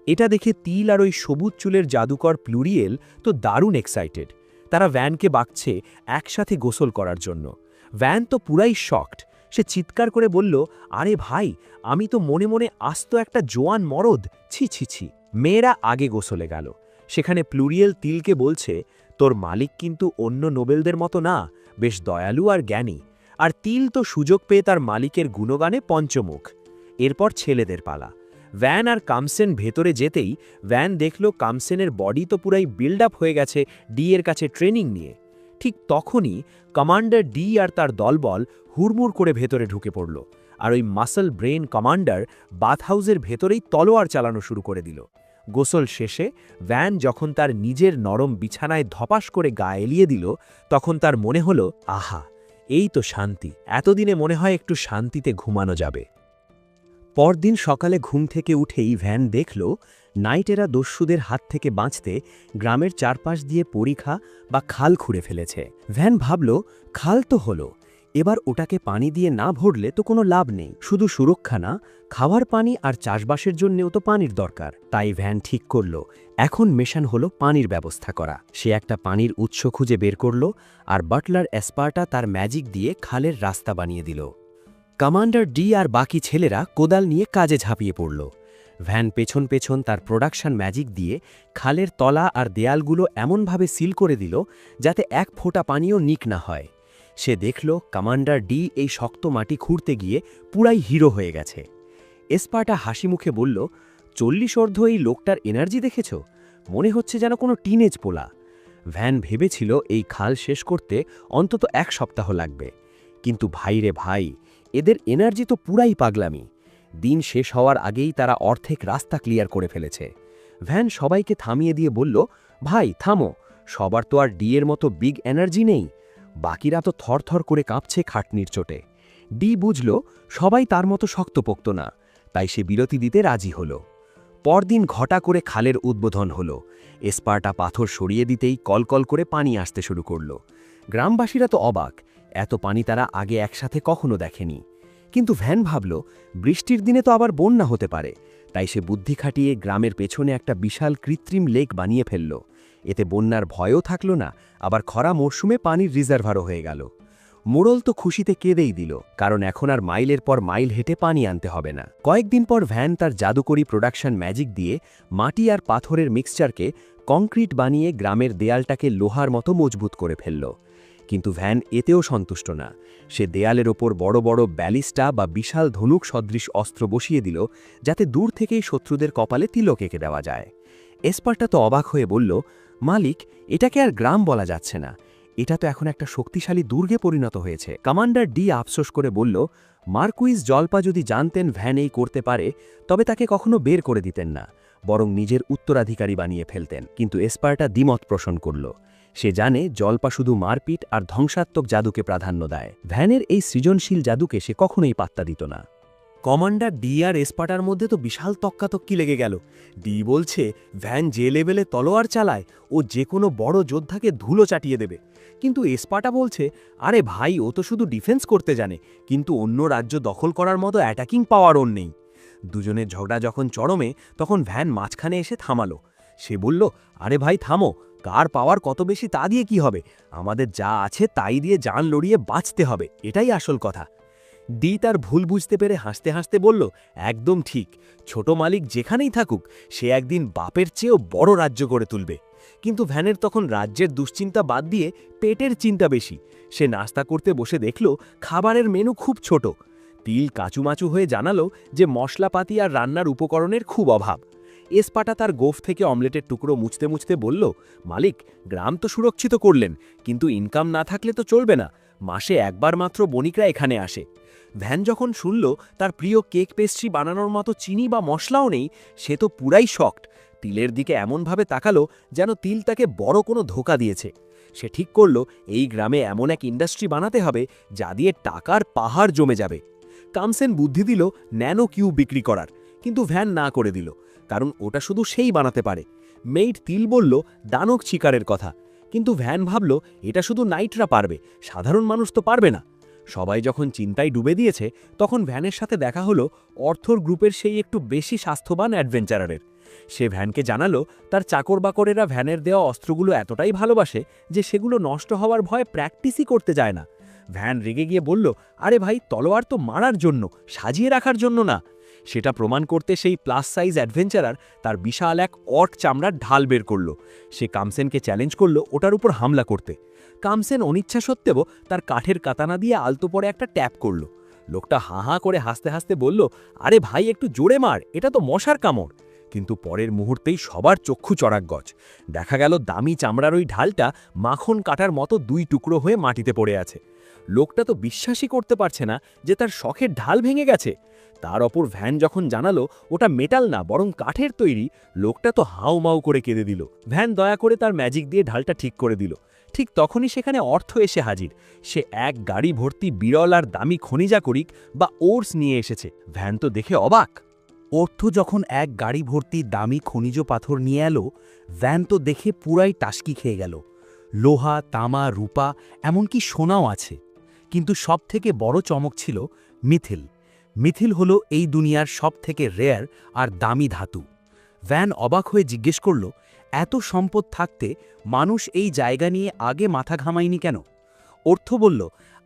এটা দেখে তিল আর ওই সবুজ চুলের জাদুকর প্লুরিয়েল তো দারুণ এক্সাইটেড। তারা ভ্যানকে বাকছে একসাথে গোসল করার জন্য। ভ্যান তো পুরাই শকড। সে চিৎকার করে বলল, আরে ভাই, আমি তো মনে মনে আস্ত একটা জোয়ান মরদ, ছি ছি ছি। মেয়েরা আগে গোসলে গেল। সেখানে প্লুরিয়েল তিলকে বলছে, তোর মালিক কিন্তু অন্য নোবেলদের মতো না, বেশ দয়ালু আর জ্ঞানী। আর তিল তো সুযোগ পেয়ে তার মালিকের গুণগানে পঞ্চমুখ। এরপর ছেলেদের পালা। ভ্যান আর কামসেন ভেতরে যেতেই ভ্যান দেখল কামসেনের বডি তো পুরাই বিল্ড আপ হয়ে গেছে ডি এর কাছে ট্রেনিং নিয়ে। ঠিক তখনই কমান্ডার ডি আর তার দলবল হুড়মুড় করে ভেতরে ঢুকে পড়ল, আর ওই মাসল ব্রেন কমান্ডার বাথহাউসের ভেতরেই তলোয়ার চালানো শুরু করে দিল। গোসল শেষে ভ্যান যখন তার নিজের নরম বিছানায় ধপাস করে গা এলিয়ে দিল, তখন তার মনে হলো, আহা, এই তো শান্তি। এতদিনে মনে হয় একটু শান্তিতে ঘুমানো যাবে। পরদিন সকালে ঘুম থেকে উঠেই ভ্যান দেখল নাইটেরা দস্যুদের হাত থেকে বাঁচতে গ্রামের চারপাশ দিয়ে পরিখা বা খাল খুঁড়ে ফেলেছে। ভ্যান ভাবল, খাল তো হলো, এবার ওটাকে পানি দিয়ে না ভরলে তো কোনো লাভ নেই। শুধু সুরক্ষা না, খাওয়ার পানি আর চাষবাসের জন্যেও তো পানির দরকার। তাই ভ্যান ঠিক করল এখন মিশন হলো পানির ব্যবস্থা করা। সে একটা পানির উৎস খুঁজে বের করল আর বাটলার এসপার্টা তার ম্যাজিক দিয়ে খালের রাস্তা বানিয়ে দিল। কমান্ডার ডি আর বাকি ছেলেরা কোদাল নিয়ে কাজে ঝাঁপিয়ে পড়ল। ভ্যান পেছন পেছন তার প্রোডাকশন ম্যাজিক দিয়ে খালের তলা আর দেয়ালগুলো এমনভাবে সিল করে দিল যাতে এক ফোঁটা পানিও নিক না হয়। সে দেখল কমান্ডার ডি এই শক্ত মাটি খুঁড়তে গিয়ে পুরাই হিরো হয়ে গেছে। এসপার্টা হাসি মুখে বলল, 40 অর্ধ এই লোকটার এনার্জি দেখেছ? মনে হচ্ছে যেন কোনো টিনেজ পোলা। ভ্যান ভেবেছিল এই খাল শেষ করতে অন্তত 1 সপ্তাহ লাগবে, কিন্তু ভাইরে ভাই, এদের এনার্জি তো পুরাই পাগলামি। দিন শেষ হওয়ার আগেই তারা অর্ধেক রাস্তা ক্লিয়ার করে ফেলেছে। ভ্যান সবাইকে থামিয়ে দিয়ে বলল, ভাই থামো, সবার তো আর ডি এর মতো বিগ এনার্জি নেই। বাকিরা তো থরথর করে কাঁপছে খাটনির চোটে। ডি বুঝল সবাই তার মতো শক্তপোক্ত না, তাই সে বিরতি দিতে রাজি হল। পরদিন ঘটা করে খালের উদ্বোধন হল। এসপার্টা পাথর সরিয়ে দিতেই কলকল করে পানি আসতে শুরু করল। গ্রামবাসীরা তো অবাক, এত পানি তারা আগে একসাথে কখনো দেখেনি। কিন্তু ভ্যান ভাবল, বৃষ্টির দিনে তো আবার বন্যা হতে পারে। তাই সে বুদ্ধি খাটিয়ে গ্রামের পেছনে একটা বিশাল কৃত্রিম লেক বানিয়ে ফেলল। এতে বন্যার ভয়ও থাকল না, আবার খরা মরশুমে পানির রিজার্ভারও হয়ে গেল। মোড়ল তো খুশিতে কেঁদেই দিল, কারণ এখন আর মাইলের পর মাইল হেঁটে পানি আনতে হবে না। কয়েকদিন পর ভ্যান তার জাদুকরি প্রোডাকশন ম্যাজিক দিয়ে মাটি আর পাথরের মিক্সচারকে কংক্রিট বানিয়ে গ্রামের দেয়ালটাকে লোহার মতো মজবুত করে ফেলল। কিন্তু ভ্যান এতেও সন্তুষ্ট না। সে দেয়ালের ওপর বড় বড় ব্যালিস্টা বা বিশাল ধনুক সদৃশ অস্ত্র বসিয়ে দিল, যাতে দূর থেকেই শত্রুদের কপালে তিলক এঁকে দেওয়া যায়। এসপার্টা তো অবাক হয়ে বলল, মালিক, এটাকে আর গ্রাম বলা যাচ্ছে না, এটা তো এখন একটা শক্তিশালী দুর্গে পরিণত হয়েছে। কমান্ডার ডি আফসোস করে বলল, মার্কুইস জলপা যদি জানতেন ভ্যান এই করতে পারে, তবে তাকে কখনো বের করে দিতেন না, বরং নিজের উত্তরাধিকারী বানিয়ে ফেলতেন। কিন্তু এসপার্টা দ্বিমত পোষণ করল। সে জানে জলপা শুধু মারপিট আর ধ্বংসাত্মক জাদুকে প্রাধান্য দেয়। ভ্যানের এই সৃজনশীল জাদুকে সে কখনোই পাত্তা দিত না। কমান্ডার ডি আর এসপার্টার মধ্যে তো বিশাল তক্কাতক্কি লেগে গেল। ডি বলছে ভ্যান যে লেভেলে তলোয়ার চালায় ও যে কোনো বড় যোদ্ধাকে ধুলো চাটিয়ে দেবে, কিন্তু এসপার্টা বলছে, আরে ভাই, ও তো শুধু ডিফেন্স করতে জানে, কিন্তু অন্য রাজ্য দখল করার মতো অ্যাটাকিং পাওয়ার ওর নেই। দুজনের ঝগড়া যখন চরমে, তখন ভ্যান মাঝখানে এসে থামালো। সে বলল, আরে ভাই থামো, কার পাওয়ার কত বেশি তা দিয়ে কি হবে, আমাদের যা আছে তাই দিয়ে জান লড়িয়ে বাঁচতে হবে, এটাই আসল কথা। ডি তার ভুল বুঝতে পেরে হাসতে হাসতে বলল, একদম ঠিক, ছোট মালিক যেখানেই থাকুক সে একদিন বাপের চেয়েও বড় রাজ্য গড়ে তুলবে। কিন্তু ভ্যানের তখন রাজ্যের দুশ্চিন্তা বাদ দিয়ে পেটের চিন্তা বেশি। সে নাস্তা করতে বসে দেখল খাবারের মেনু খুব ছোট। তিল কাচুমাচু হয়ে জানালো যে মশলাপাতি আর রান্নার উপকরণের খুব অভাব। এসপার্টা তার গোফ থেকে অমলেটের টুকরো মুছতে মুছতে বলল, মালিক, গ্রাম তো সুরক্ষিত করলেন, কিন্তু ইনকাম না থাকলে তো চলবে না, মাসে একবার মাত্র বণিকরা এখানে আসে। ভ্যান যখন শুনল তার প্রিয় কেক পেস্ট্রি বানানোর মতো চিনি বা মশলাও নেই, সে তো পুরাই শকড। তিলের দিকে এমনভাবে তাকালো যেন তিল তাকে বড় কোনো ধোঁকা দিয়েছে। সে ঠিক করল এই গ্রামে এমন এক ইন্ডাস্ট্রি বানাতে হবে যা দিয়ে টাকার পাহাড় জমে যাবে। কামসেন বুদ্ধি দিল ন্যানো কিউব বিক্রি করার, কিন্তু ভ্যান না করে দিল, কারণ ওটা শুধু সেই বানাতে পারে। মেইড তিল বলল দানক শিকারের কথা, কিন্তু ভ্যান ভাবল এটা শুধু নাইটরা পারবে, সাধারণ মানুষ তো পারবে না। সবাই যখন চিন্তায় ডুবে দিয়েছে, তখন ভ্যানের সাথে দেখা হলো অর্থর গ্রুপের সেই একটু বেশি স্বাস্থ্যবান অ্যাডভেঞ্চারারের। সে ভ্যানকে জানালো তার চাকর বাকরেরা ভ্যানের দেওয়া অস্ত্রগুলো এতটাই ভালোবাসে যে সেগুলো নষ্ট হওয়ার ভয়ে প্র্যাকটিসই করতে যায় না। ভ্যান রেগে গিয়ে বলল, আরে ভাই, তলোয়ার তো মারার জন্য, সাজিয়ে রাখার জন্য না। সেটা প্রমাণ করতে সেই প্লাস সাইজ অ্যাডভেঞ্চারার তার বিশাল এক অট চামড়ার ঢাল বের করল। সে কামসেনকে চ্যালেঞ্জ করল ওটার উপর হামলা করতে। কামসেন অনিচ্ছা সত্ত্বেও তার কাঠের কাতানা দিয়ে আলতো পরে একটা ট্যাপ করল। লোকটা হাঁ হাঁ করে হাসতে হাসতে বলল, আরে ভাই, একটু জোরে মার, এটা তো মশার কামড়। কিন্তু পরের মুহূর্তেই সবার চক্ষু চড়াক। দেখা গেল দামি চামড়ার ওই ঢালটা মাখন কাটার মতো 2 টুকরো হয়ে মাটিতে পড়ে আছে। লোকটা তো বিশ্বাসই করতে পারছে না যে তার শখের ঢাল ভেঙে গেছে। তার অপর ভ্যান যখন জানালো ওটা মেটাল না বরং কাঠের তৈরি, লোকটা তো হাউমাউ করে কেঁদে দিল। ভ্যান দয়া করে তার ম্যাজিক দিয়ে ঢালটা ঠিক করে দিল। ঠিক তখনই সেখানে অর্থ এসে হাজির। সে এক গাড়ি ভর্তি বিরল আর দামি খনিজাকরিক বা ওর্স নিয়ে এসেছে। ভ্যান তো দেখে অবাক। অর্থ যখন এক গাড়ি ভর্তি দামি খনিজ পাথর নিয়ে এলো, ভ্যান তো দেখে পুরাই টাসকি খেয়ে গেল। লোহা, তামা, রূপা, এমনকি সোনাও আছে। কিন্তু সবথেকে বড় চমক ছিল মিথিল। মিথিল হলো এই দুনিয়ার সবথেকে রেয়ার আর দামি ধাতু। ভ্যান অবাক হয়ে জিজ্ঞেস করল, এত সম্পদ থাকতে মানুষ এই জায়গা নিয়ে আগে মাথা ঘামায়নি কেন? অর্থ বলল,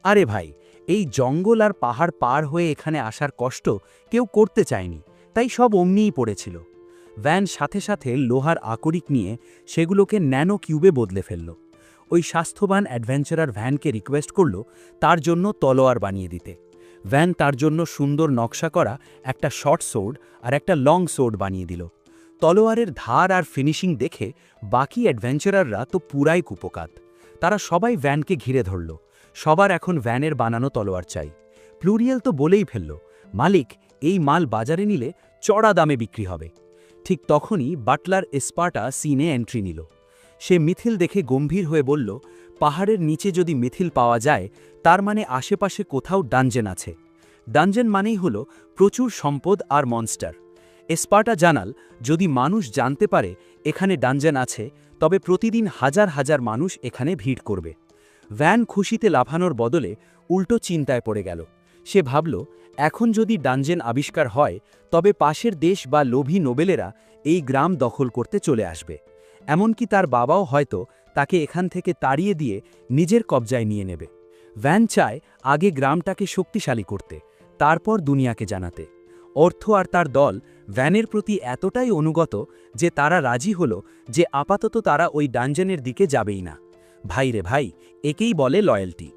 আরে ভাই, এই জঙ্গল আর পাহাড় পার হয়ে এখানে আসার কষ্ট কেউ করতে চায়নি, তাই সব অমনিই পড়েছিল। ভ্যান সাথে সাথে লোহার আকরিক নিয়ে সেগুলোকে ন্যানো কিউবে বদলে ফেলল। ওই স্বাস্থ্যবান অ্যাডভেঞ্চারার ভ্যানকে রিকোয়েস্ট করল তার জন্য তলোয়ার বানিয়ে দিতে। ভ্যান তার জন্য সুন্দর নকশা করা একটা শর্ট সোর্ড আর একটা লং সোর্ড বানিয়ে দিল। তলোয়ারের ধার আর ফিনিশিং দেখে বাকি অ্যাডভেঞ্চারাররা তো পুরাই কুপোকাত। তারা সবাই ভ্যানকে ঘিরে ধরল। সবার এখন ভ্যানের বানানো তলোয়ার চাই। প্লুরিয়েল তো বলেই ফেলল, মালিক, এই মাল বাজারে নিলে চড়া দামে বিক্রি হবে। ঠিক তখনই বাটলার এসপার্টা সিনে এন্ট্রি নিল। সে মিথিল দেখে গম্ভীর হয়ে বলল, পাহাড়ের নিচে যদি মিথিল পাওয়া যায়, তার মানে আশেপাশে কোথাও ডানজেন আছে। ডানজেন মানেই হল প্রচুর সম্পদ আর মনস্টার। এসপার্টা জানাল, যদি মানুষ জানতে পারে এখানে ডানজেন আছে, তবে প্রতিদিন হাজার হাজার মানুষ এখানে ভিড় করবে। ভ্যান খুশিতে লাফানোর বদলে উল্টো চিন্তায় পড়ে গেল। সে ভাবল, এখন যদি ডানজেন আবিষ্কার হয়, তবে পাশের দেশ বা লোভী নোবেলেরা এই গ্রাম দখল করতে চলে আসবে। এমনকি তার বাবাও হয়তো তাকে এখান থেকে তাড়িয়ে দিয়ে নিজের কবজায় নিয়ে নেবে। ভ্যান চায় আগে গ্রামটাকে শক্তিশালী করতে, তারপর দুনিয়াকে জানাতে। অর্থ আর তার দল ভ্যানের প্রতি এতটাই অনুগত যে তারা রাজি হল যে আপাতত তারা ওই ডানজেনের দিকে যাবেই না। ভাই রে ভাই, একেই বলে লয়্যালটি।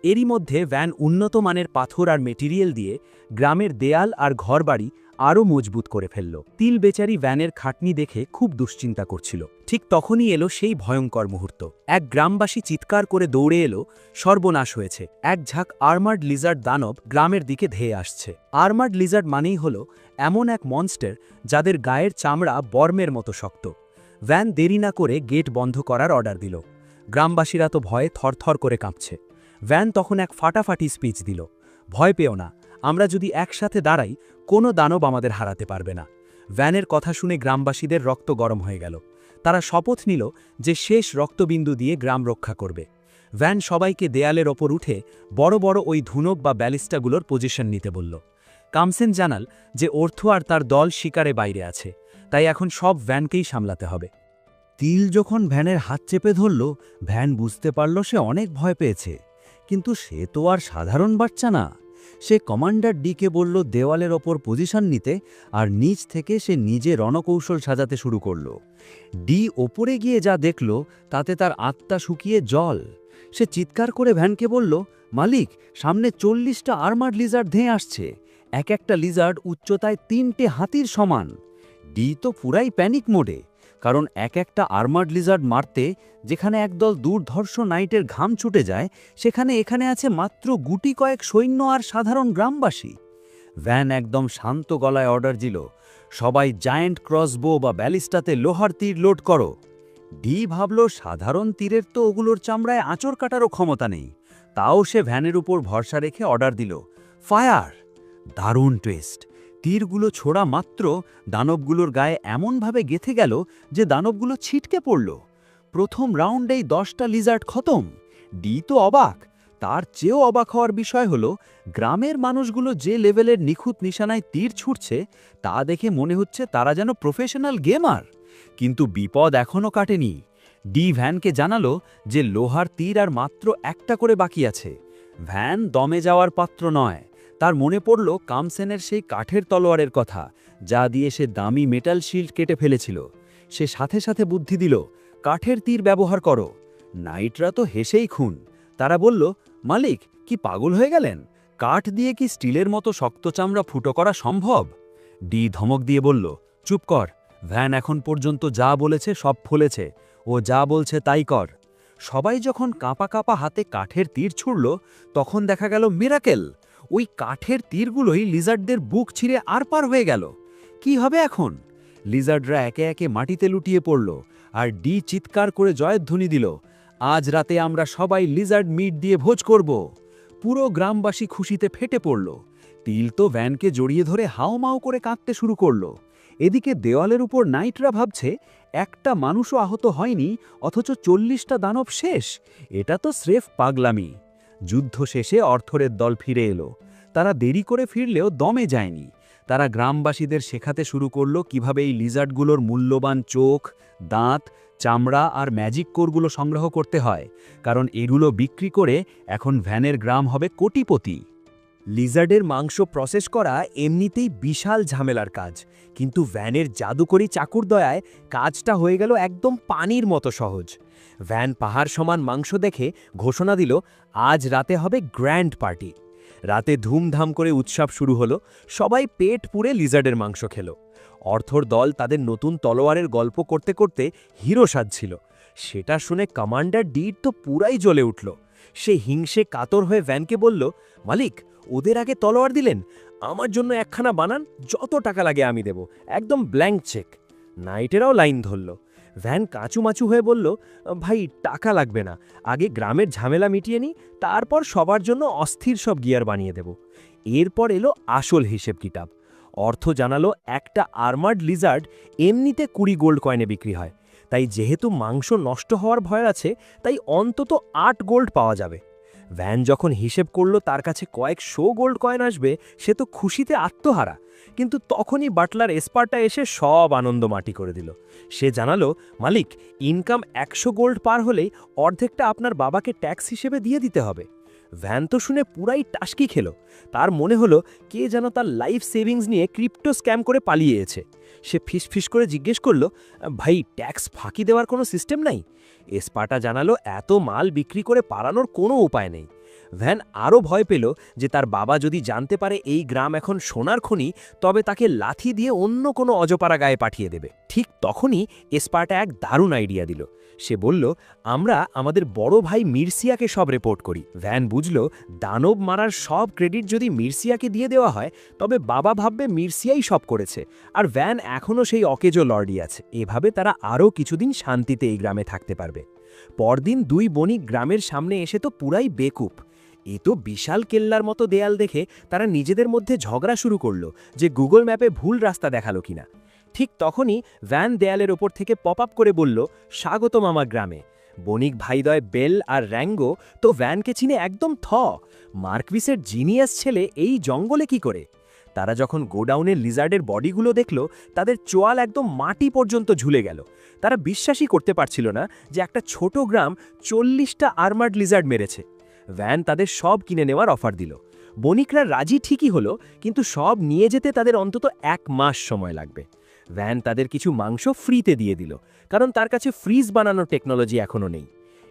এরই মধ্যে ভ্যান উন্নত মানের পাথর আর মেটেরিয়াল দিয়ে গ্রামের দেয়াল আর ঘরবাড়ি আরও মজবুত করে ফেলল। তিল বেচারি ভ্যানের খাটনি দেখে খুব দুশ্চিন্তা করছিল। ঠিক তখনই এলো সেই ভয়ঙ্কর মুহূর্ত। এক গ্রামবাসী চিৎকার করে দৌড়ে এলো, সর্বনাশ হয়েছে। এক ঝাঁক আর্মার্ড লিজার্ড দানব গ্রামের দিকে ধেয়ে আসছে। আর্মার্ড লিজার্ড মানেই হলো এমন এক মনস্টার যাদের গায়ের চামড়া বর্মের মতো শক্ত। ভ্যান দেরি না করে গেট বন্ধ করার অর্ডার দিল। গ্রামবাসীরা তো ভয়ে থরথর করে কাঁপছে। ভ্যান তখন এক ফাটাফাটি স্পিচ দিল, ভয় পেও না, আমরা যদি একসাথে দাঁড়াই, কোনো দানব আমাদের হারাতে পারবে না। ভ্যানের কথা শুনে গ্রামবাসীদের রক্ত গরম হয়ে গেল। তারা শপথ নিল যে শেষ রক্তবিন্দু দিয়ে গ্রাম রক্ষা করবে। ভ্যান সবাইকে দেয়ালের ওপর উঠে বড় বড় ওই ধুনক বা ব্যালিস্টাগুলোর পজিশন নিতে বলল। কামসেন জানাল যে অর্থ আর তার দল শিকারে বাইরে আছে, তাই এখন সব ভ্যানকেই সামলাতে হবে। তিল যখন ভ্যানের হাত চেপে ধরল, ভ্যান বুঝতে পারল সে অনেক ভয় পেয়েছে। কিন্তু সে তো আর সাধারণ বাচ্চা না। সে কমান্ডার ডিকে বলল দেওয়ালের ওপর পজিশন নিতে, আর নিচ থেকে সে নিজে রণকৌশল সাজাতে শুরু করল। ডি ওপরে গিয়ে যা দেখল তাতে তার আত্মা শুকিয়ে জল। সে চিৎকার করে ভ্যানকে বলল, মালিক, সামনে 40টা আর্মার্ড লিজার্ড ধেয়ে আসছে। এক একটা লিজার্ড উচ্চতায় 3টে হাতির সমান। ডি তো পুরাই প্যানিক মোডে, কারণ এক একটা আর্মার্ড লিজার্ড মারতে যেখানে একদল দুর্ধর্ষ নাইটের ঘাম ছুটে যায়, সেখানে এখানে আছে মাত্র গুটি কয়েক সৈন্য আর সাধারণ গ্রামবাসী। ভ্যান একদম শান্ত গলায় অর্ডার দিল, সবাই জায়ান্ট ক্রসবো বা ব্যালিস্টাতে লোহার তীর লোড করো। ডি ভাবল সাধারণ তীরের তো ওগুলোর চামড়ায় আঁচড় কাটারও ক্ষমতা নেই। তাও সে ভ্যানের উপর ভরসা রেখে অর্ডার দিল, ফায়ার। দারুণ টুইস্ট! তীরগুলো ছোড়া মাত্র দানবগুলোর গায়ে এমনভাবে গেঁথে গেল যে দানবগুলো ছিটকে পড়ল। প্রথম রাউন্ডেই 10টা লিজার্ড খতম। ডি তো অবাক। তার চেয়েও অবাক হওয়ার বিষয় হলো, গ্রামের মানুষগুলো যে লেভেলের নিখুঁত নিশানায় তীর ছুটছে তা দেখে মনে হচ্ছে তারা যেন প্রফেশনাল গেমার। কিন্তু বিপদ এখনও কাটেনি। ডি ভ্যানকে জানালো যে লোহার তীর আর মাত্র একটা করে বাকি আছে। ভ্যান দমে যাওয়ার পাত্র নয়, তার মনে পড়ল কামসেনের সেই কাঠের তলোয়ারের কথা, যা দিয়ে সে দামি মেটাল শিল্ড কেটে ফেলেছিল। সে সাথে সাথে বুদ্ধি দিল, কাঠের তীর ব্যবহার করো। নাইটরা তো হেসেই খুন। তারা বলল, মালিক কি পাগল হয়ে গেলেন? কাঠ দিয়ে কি স্টিলের মতো শক্ত চামড়া ফুটো করা সম্ভব? ডি ধমক দিয়ে বলল, চুপ কর। ভ্যান এখন পর্যন্ত যা বলেছে সব ফলেছে। ও যা বলছে তাই কর। সবাই যখন কাঁপা কাঁপা হাতে কাঠের তীর ছুড়ল, তখন দেখা গেল মিরাকেল। ওই কাঠের তীরগুলোই লিজার্ডদের বুক ছিঁড়ে আরপার হয়ে গেল। কি হবে এখন? লিজার্ডরা একে একে মাটিতে লুটিয়ে পড়ল, আর ডি চিৎকার করে জয়ধ্বনি দিল, আজ রাতে আমরা সবাই লিজার্ড মিট দিয়ে ভোজ করব। পুরো গ্রামবাসী খুশিতে ফেটে পড়ল। তিল তো ভ্যানকে জড়িয়ে ধরে হাওমাও করে কাঁদতে শুরু করল। এদিকে দেওয়ালের উপর নাইটরা ভাবছে, একটা মানুষও আহত হয়নি, অথচ 40টা দানব শেষ। এটা তো স্রেফ পাগলামি। যুদ্ধ শেষে অর্থরের দল ফিরে এলো। তারা দেরি করে ফিরলেও দমে যায়নি। তারা গ্রামবাসীদের শেখাতে শুরু করল কিভাবে এই লিজার্ডগুলোর মূল্যবান চোখ, দাঁত, চামড়া আর ম্যাজিক কোরগুলো সংগ্রহ করতে হয়, কারণ এগুলো বিক্রি করে এখন ভ্যানের গ্রাম হবে কোটিপতি। লিজার্ডের মাংস প্রসেস করা এমনিতেই বিশাল ঝামেলার কাজ, কিন্তু ভ্যানের জাদুকরি চাকুর দয়ায় কাজটা হয়ে গেল একদম পানির মতো সহজ। ভ্যান পাহাড় সমান মাংস দেখে ঘোষণা দিল, আজ রাতে হবে গ্র্যান্ড পার্টি। রাতে ধুমধাম করে উৎসব শুরু হলো। সবাই পেট পুড়ে লিজার্ডের মাংস খেল। অর্থর দল তাদের নতুন তলোয়ারের গল্প করতে করতে হিরো সাজছিল। সেটা শুনে কমান্ডার ডিড তো পুরাই জ্বলে উঠল। সে হিংসে কাতর হয়ে ভ্যানকে বলল, মালিক, ওদের আগে তলোয়ার দিলেন, আমার জন্য একখানা বানান, যত টাকা লাগে আমি দেব, একদম ব্ল্যাঙ্ক চেক। নাইটেরাও লাইন ধরল। ভ্যান কাঁচুমাচু হয়ে বলল, ভাই টাকা লাগবে না, আগে গ্রামের ঝামেলা মিটিয়ে নিই, তারপর সবার জন্য অস্থির সব গিয়ার বানিয়ে দেব। এরপর এলো আসল হিসেব কিতাব। অর্থ জানালো, একটা আর্মার্ড লিজার্ড এমনিতে 20 গোল্ড কয়েনে বিক্রি হয়, তাই যেহেতু মাংস নষ্ট হওয়ার ভয় আছে, তাই অন্তত 8 গোল্ড পাওয়া যাবে। ভ্যান যখন হিসেব করল তার কাছে কয়েকশো গোল্ড কয়েন আসবে, সে তো খুশিতে আত্মহারা। কিন্তু তখনই বাটলার এসপারটা এসে সব আনন্দ মাটি করে দিল। সে জানালো, মালিক, ইনকাম 100 গোল্ড পার হলেই অর্ধেকটা আপনার বাবাকে ট্যাক্স হিসেবে দিয়ে দিতে হবে। ভ্যান তো শুনে পুরাই টাসকি খেল। তার মনে হলো কে যেন তার লাইফ সেভিংস নিয়ে ক্রিপ্টো স্ক্যাম করে পালিয়েছে। সে ফিস করে জিজ্ঞেস করল, ভাই, ট্যাক্স ফাঁকি দেওয়ার কোনো সিস্টেম নাই? এসপাটা জানালো, এত মাল বিক্রি করে পালানোর কোনো উপায় নেই। ভ্যান আরও ভয় পেল যে তার বাবা যদি জানতে পারে এই গ্রাম এখন সোনার খনি, তবে তাকে লাথি দিয়ে অন্য কোনো অজপাড়া গায়ে পাঠিয়ে দেবে। ঠিক তখনই এসপাটা এক দারুণ আইডিয়া দিল। সে বলল, আমরা আমাদের বড় ভাই মির্সিয়াকে সব রিপোর্ট করি। ভ্যান বুঝল, দানব মারার সব ক্রেডিট যদি মির্সিয়াকে দিয়ে দেওয়া হয়, তবে বাবা ভাববে মির্সিয়াই সব করেছে, আর ভ্যান এখনও সেই অকেজো লর্ডই আছে। এভাবে তারা আরও কিছুদিন শান্তিতে এই গ্রামে থাকতে পারবে। পরদিন 2 বণিক গ্রামের সামনে এসে তো পুরাই বেকুব। এ তো বিশাল কেল্লার মতো দেয়াল দেখে তারা নিজেদের মধ্যে ঝগড়া শুরু করল যে গুগল ম্যাপে ভুল রাস্তা দেখালো কিনা। ঠিক তখনই ভ্যান দেয়ালের ওপর থেকে পপ আপ করে বলল, স্বাগতম আমার গ্রামে। বণিক ভাইদয় বেল আর র্যাঙ্গো তো ভ্যানকে চিনে একদম মার্কভিসের জিনিয়াস ছেলে এই জঙ্গলে কি করে? তারা যখন গোডাউনের লিজার্ডের বডিগুলো দেখল, তাদের চোয়াল একদম মাটি পর্যন্ত ঝুলে গেল। তারা বিশ্বাসই করতে পারছিল না যে একটা ছোট গ্রাম 40টা আর্মার্ড লিজার্ড মেরেছে। ভ্যান তাদের সব কিনে নেওয়ার অফার দিল। বণিকরা রাজি ঠিকই হলো, কিন্তু সব নিয়ে যেতে তাদের অন্তত 1 মাস সময় লাগবে। ভ্যান তাদের কিছু মাংস ফ্রিতে দিয়ে দিল, কারণ তার কাছে ফ্রিজ বানানোর টেকনোলজি এখনও নেই।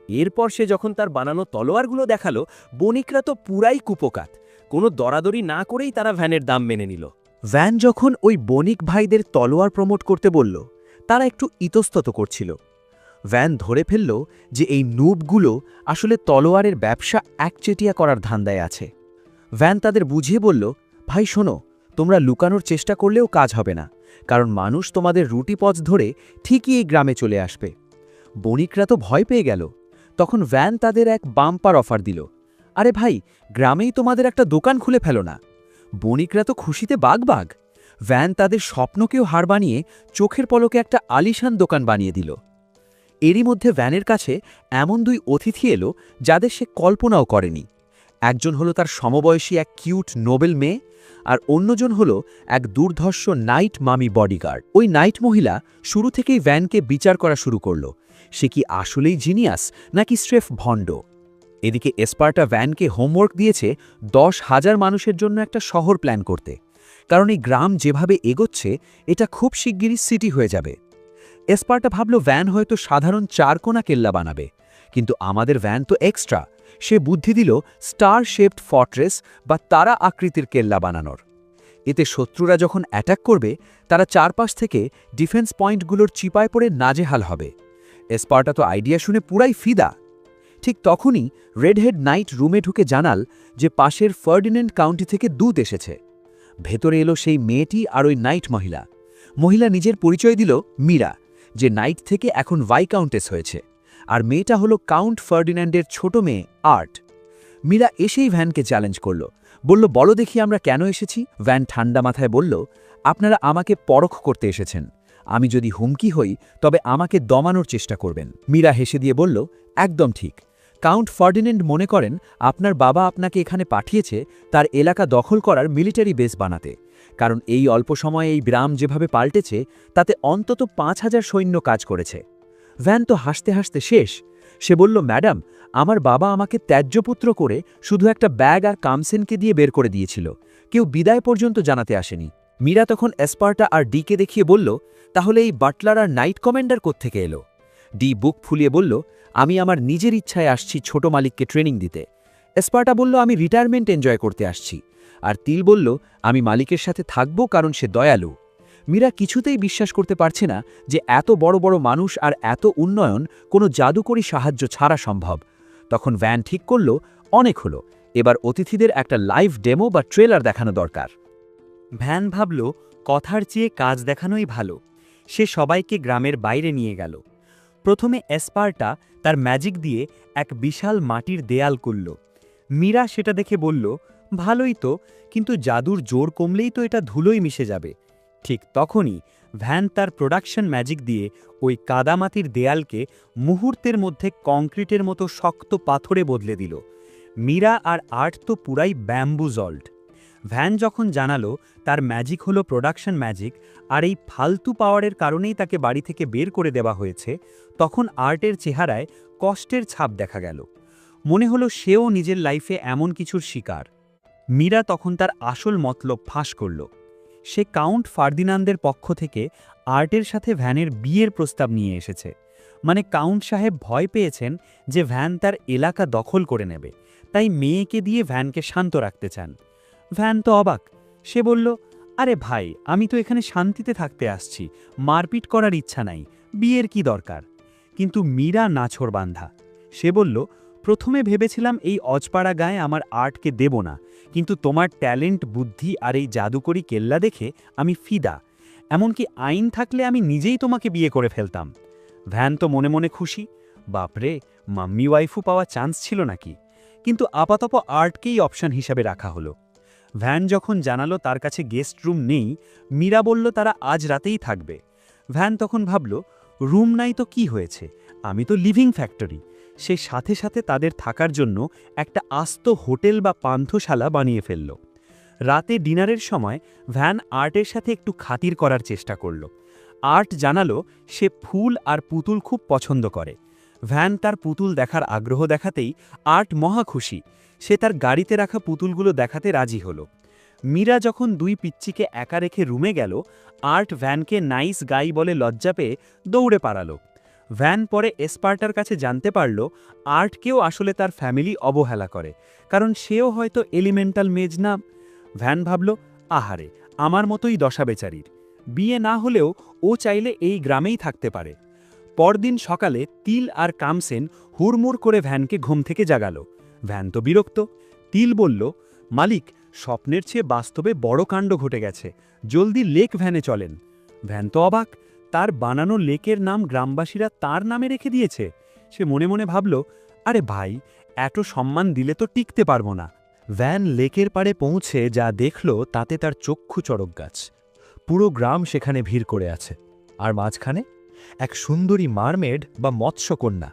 এরপর সে যখন তার বানানো তলোয়ারগুলো দেখালো, বণিকরা তো পুরাই কুপোকাত। কোনো দরাদরি না করেই তারা ভ্যানের দাম মেনে নিল। ভ্যান যখন ওই বণিক ভাইদের তলোয়ার প্রমোট করতে বলল, তারা একটু ইতস্তত করছিল। ভ্যান ধরে ফেলল যে এই নুবগুলো আসলে তলোয়ারের ব্যবসা একচেটিয়া করার ধান্দায় আছে। ভ্যান তাদের বুঝিয়ে বলল, ভাই শোনো, তোমরা লুকানোর চেষ্টা করলেও কাজ হবে না, কারণ মানুষ তোমাদের রুটি পথ ধরে ঠিকই এই গ্রামে চলে আসবে। বণিকরা তো ভয় পেয়ে গেল। তখন ভ্যান তাদের এক বাম্পার অফার দিল, আরে ভাই, গ্রামেই তোমাদের একটা দোকান খুলে ফেলো না। বণিকরা তো খুশিতে বাগ। ভ্যান তাদের স্বপ্নকেও হার বানিয়ে চোখের পলকে একটা আলিশান দোকান বানিয়ে দিল। এরই মধ্যে ভ্যানের কাছে এমন 2 অতিথি এলো যাদের সে কল্পনাও করেনি। একজন হলো তার সমবয়সী এক কিউট নোবেল মেয়ে, আর অন্যজন হলো এক দুর্ধর্ষ নাইট মামি বডিগার্ড। ওই নাইট মহিলা শুরু থেকেই ভ্যানকে বিচার করা শুরু করল, সে কি আসলেই জিনিয়াস নাকি স্রেফ ভণ্ড। এদিকে এসপার্টা ভ্যানকে হোমওয়ার্ক দিয়েছে 10,000 মানুষের জন্য একটা শহর প্ল্যান করতে, কারণ এই গ্রাম যেভাবে এগোচ্ছে এটা খুব শিগগিরই সিটি হয়ে যাবে। এসপার্টা ভাবল ভ্যান হয়তো সাধারণ চারকোনা কেল্লা বানাবে, কিন্তু আমাদের ভ্যান তো এক্সট্রা। সে বুদ্ধি দিল স্টার শেপড ফর্ট্রেস বা তারা আকৃতির কেল্লা বানানোর। এতে শত্রুরা যখন অ্যাটাক করবে তারা চারপাশ থেকে ডিফেন্স পয়েন্টগুলোর চিপায় পড়ে নাজেহাল হবে। এসপার্টা তো আইডিয়া শুনে পুরাই ফিদা। ঠিক তখনই রেডহেড নাইট রুমে ঢুকে জানাল যে পাশের ফার্ডিনেন্ড কাউন্টি থেকে দূত এসেছে। ভেতরে এলো সেই মেয়েটি আর ওই নাইট মহিলা নিজের পরিচয় দিল মীরা, যে নাইট থেকে এখন ভাইকাউন্টেস হয়েছে, আর মেয়েটা হলো কাউন্ট ফার্ডিন্যান্ডের ছোট মেয়ে আর্ট। মীরা এসেই ভ্যানকে চ্যালেঞ্জ করল, বলল বলো দেখি আমরা কেন এসেছি। ভ্যান ঠান্ডা মাথায় বলল, আপনারা আমাকে পরখ করতে এসেছেন, আমি যদি হুমকি হই তবে আমাকে দমানোর চেষ্টা করবেন। মীরা হেসে দিয়ে বলল, একদম ঠিক। কাউন্ট ফার্ডিন্যান্ড মনে করেন আপনার বাবা আপনাকে এখানে পাঠিয়েছে তার এলাকা দখল করার মিলিটারি বেস বানাতে, কারণ এই অল্প সময়ে এই গ্রাম যেভাবে পাল্টেছে তাতে অন্তত 5,000 সৈন্য কাজ করেছে। ভ্যান তো হাসতে হাসতে শেষ। সে বলল, ম্যাডাম, আমার বাবা আমাকে ত্যায্যপুত্র করে শুধু একটা ব্যাগ আর কামসেনকে দিয়ে বের করে দিয়েছিল, কেউ বিদায় পর্যন্ত জানাতে আসেনি। মীরা তখন এসপার্টা আর ডিকে দেখিয়ে বলল, তাহলে এই বাটলার আর নাইট কমান্ডার কোত্থেকে এলো? ডি বুক ফুলিয়ে বলল, আমি আমার নিজের ইচ্ছায় আসছি ছোট মালিককে ট্রেনিং দিতে। এসপার্টা বলল, আমি রিটায়ারমেন্ট এনজয় করতে আসছি। আর তিল বলল, আমি মালিকের সাথে থাকব কারণ সে দয়ালু। মীরা কিছুতেই বিশ্বাস করতে পারছে না যে এত বড় বড় মানুষ আর এত উন্নয়ন কোনো জাদুকরী সাহায্য ছাড়া সম্ভব। তখন ভ্যান ঠিক করল, অনেক হলো, এবার অতিথিদের একটা লাইভ ডেমো বা ট্রেলার দেখানো দরকার। ভ্যান ভাবল কথার চেয়ে কাজ দেখানোই ভালো। সে সবাইকে গ্রামের বাইরে নিয়ে গেল। প্রথমে এসপার্টা তার ম্যাজিক দিয়ে এক বিশাল মাটির দেয়াল করল। মীরা সেটা দেখে বলল, ভালোই তো, কিন্তু জাদুর জোর কমলেই তো এটা ধুলোয় মিশে যাবে। ঠিক তখনই ভ্যান তার প্রোডাকশন ম্যাজিক দিয়ে ওই কাদামাটির দেয়ালকে মুহূর্তের মধ্যে কংক্রিটের মতো শক্ত পাথরে বদলে দিল। মীরা আর আর্ট তো পুরাই ব্যাম্বুজল্ড। ভ্যান যখন জানালো তার ম্যাজিক হলো প্রোডাকশন ম্যাজিক আর এই ফালতু পাওয়ারের কারণেই তাকে বাড়ি থেকে বের করে দেওয়া হয়েছে, তখন আর্টের চেহারায় কষ্টের ছাপ দেখা গেল। মনে হলো সেও নিজের লাইফে এমন কিছুর শিকার। মীরা তখন তার আসল মতলব ফাঁস করল। সে কাউন্ট ফার্দিনান্দের পক্ষ থেকে আর্টের সাথে ভ্যানের বিয়ের প্রস্তাব নিয়ে এসেছে। মানে কাউন্ট সাহেব ভয় পেয়েছেন যে ভ্যান তার এলাকা দখল করে নেবে, তাই মেয়েকে দিয়ে ভ্যানকে শান্ত রাখতে চান। ভ্যান তো অবাক। সে বলল, আরে ভাই, আমি তো এখানে শান্তিতে থাকতে আসছি, মারপিট করার ইচ্ছা নাই, বিয়ের কি দরকার? কিন্তু মীরা নাছোড়বান্ধা। সে বলল, প্রথমে ভেবেছিলাম এই অজপাড়া গায়ে আমার আর্টকে দেব না, কিন্তু তোমার ট্যালেন্ট, বুদ্ধি আর এই জাদুকরি কেল্লা দেখে আমি ফিদা। এমনকি আইন থাকলে আমি নিজেই তোমাকে বিয়ে করে ফেলতাম। ভ্যান তো মনে মনে খুশি। বাপরে, মাম্মি ওয়াইফু পাওয়া চান্স ছিল নাকি? কিন্তু আপাতত আর্টকেই অপশন হিসাবে রাখা হলো। ভ্যান যখন জানালো তার কাছে গেস্ট রুম নেই, মীরা বলল তারা আজ রাতেই থাকবে। ভ্যান তখন ভাবল, রুম নাই তো কি হয়েছে, আমি তো লিভিং ফ্যাক্টরি। সে সাথে সাথে তাদের থাকার জন্য একটা আস্ত হোটেল বা পান্থশালা বানিয়ে ফেলল। রাতে ডিনারের সময় ভ্যান আর্টের সাথে একটু খাতির করার চেষ্টা করল। আর্ট জানালো সে ফুল আর পুতুল খুব পছন্দ করে। ভ্যান তার পুতুল দেখার আগ্রহ দেখাতেই আর্ট মহা খুশি। সে তার গাড়িতে রাখা পুতুলগুলো দেখাতে রাজি হলো। মীরা যখন দুই পিচ্চিকে একা রেখে রুমে গেল, আর্ট ভ্যানকে নাইস গাই বলে লজ্জা পেয়ে দৌড়ে পালালো। ভ্যান পরে এসপার্টার কাছে জানতে পারল আর্টকেও আসলে তার ফ্যামিলি অবহেলা করে, কারণ সেও হয়তো এলিমেন্টাল মেজ না। ভ্যান ভাবল, আহারে, আমার মতোই দশা বেচারির। বিয়ে না হলেও ও চাইলে এই গ্রামেই থাকতে পারে। পরদিন সকালে তিল আর কামসেন হুড়মুড় করে ভ্যানকে ঘুম থেকে জাগালো। ভ্যান তো বিরক্ত। তিল বলল, মালিক, স্বপ্নের চেয়ে বাস্তবে বড় কাণ্ড ঘটে গেছে, জলদি লেক ভ্যানে চলেন। ভ্যান তো অবাক। তার বানানো লেকের নাম গ্রামবাসীরা তার নামে রেখে দিয়েছে। সে মনে মনে ভাবল, আরে ভাই, এত সম্মান দিলে তো টিকতে পারবো না। ভ্যান লেকের পাড়ে পৌঁছে যা দেখল তাতে তার চক্ষু চড়ক গাছ। পুরো গ্রাম সেখানে ভিড় করে আছে, আর মাঝখানে এক সুন্দরী মারমেড বা মৎস্যকন্যা।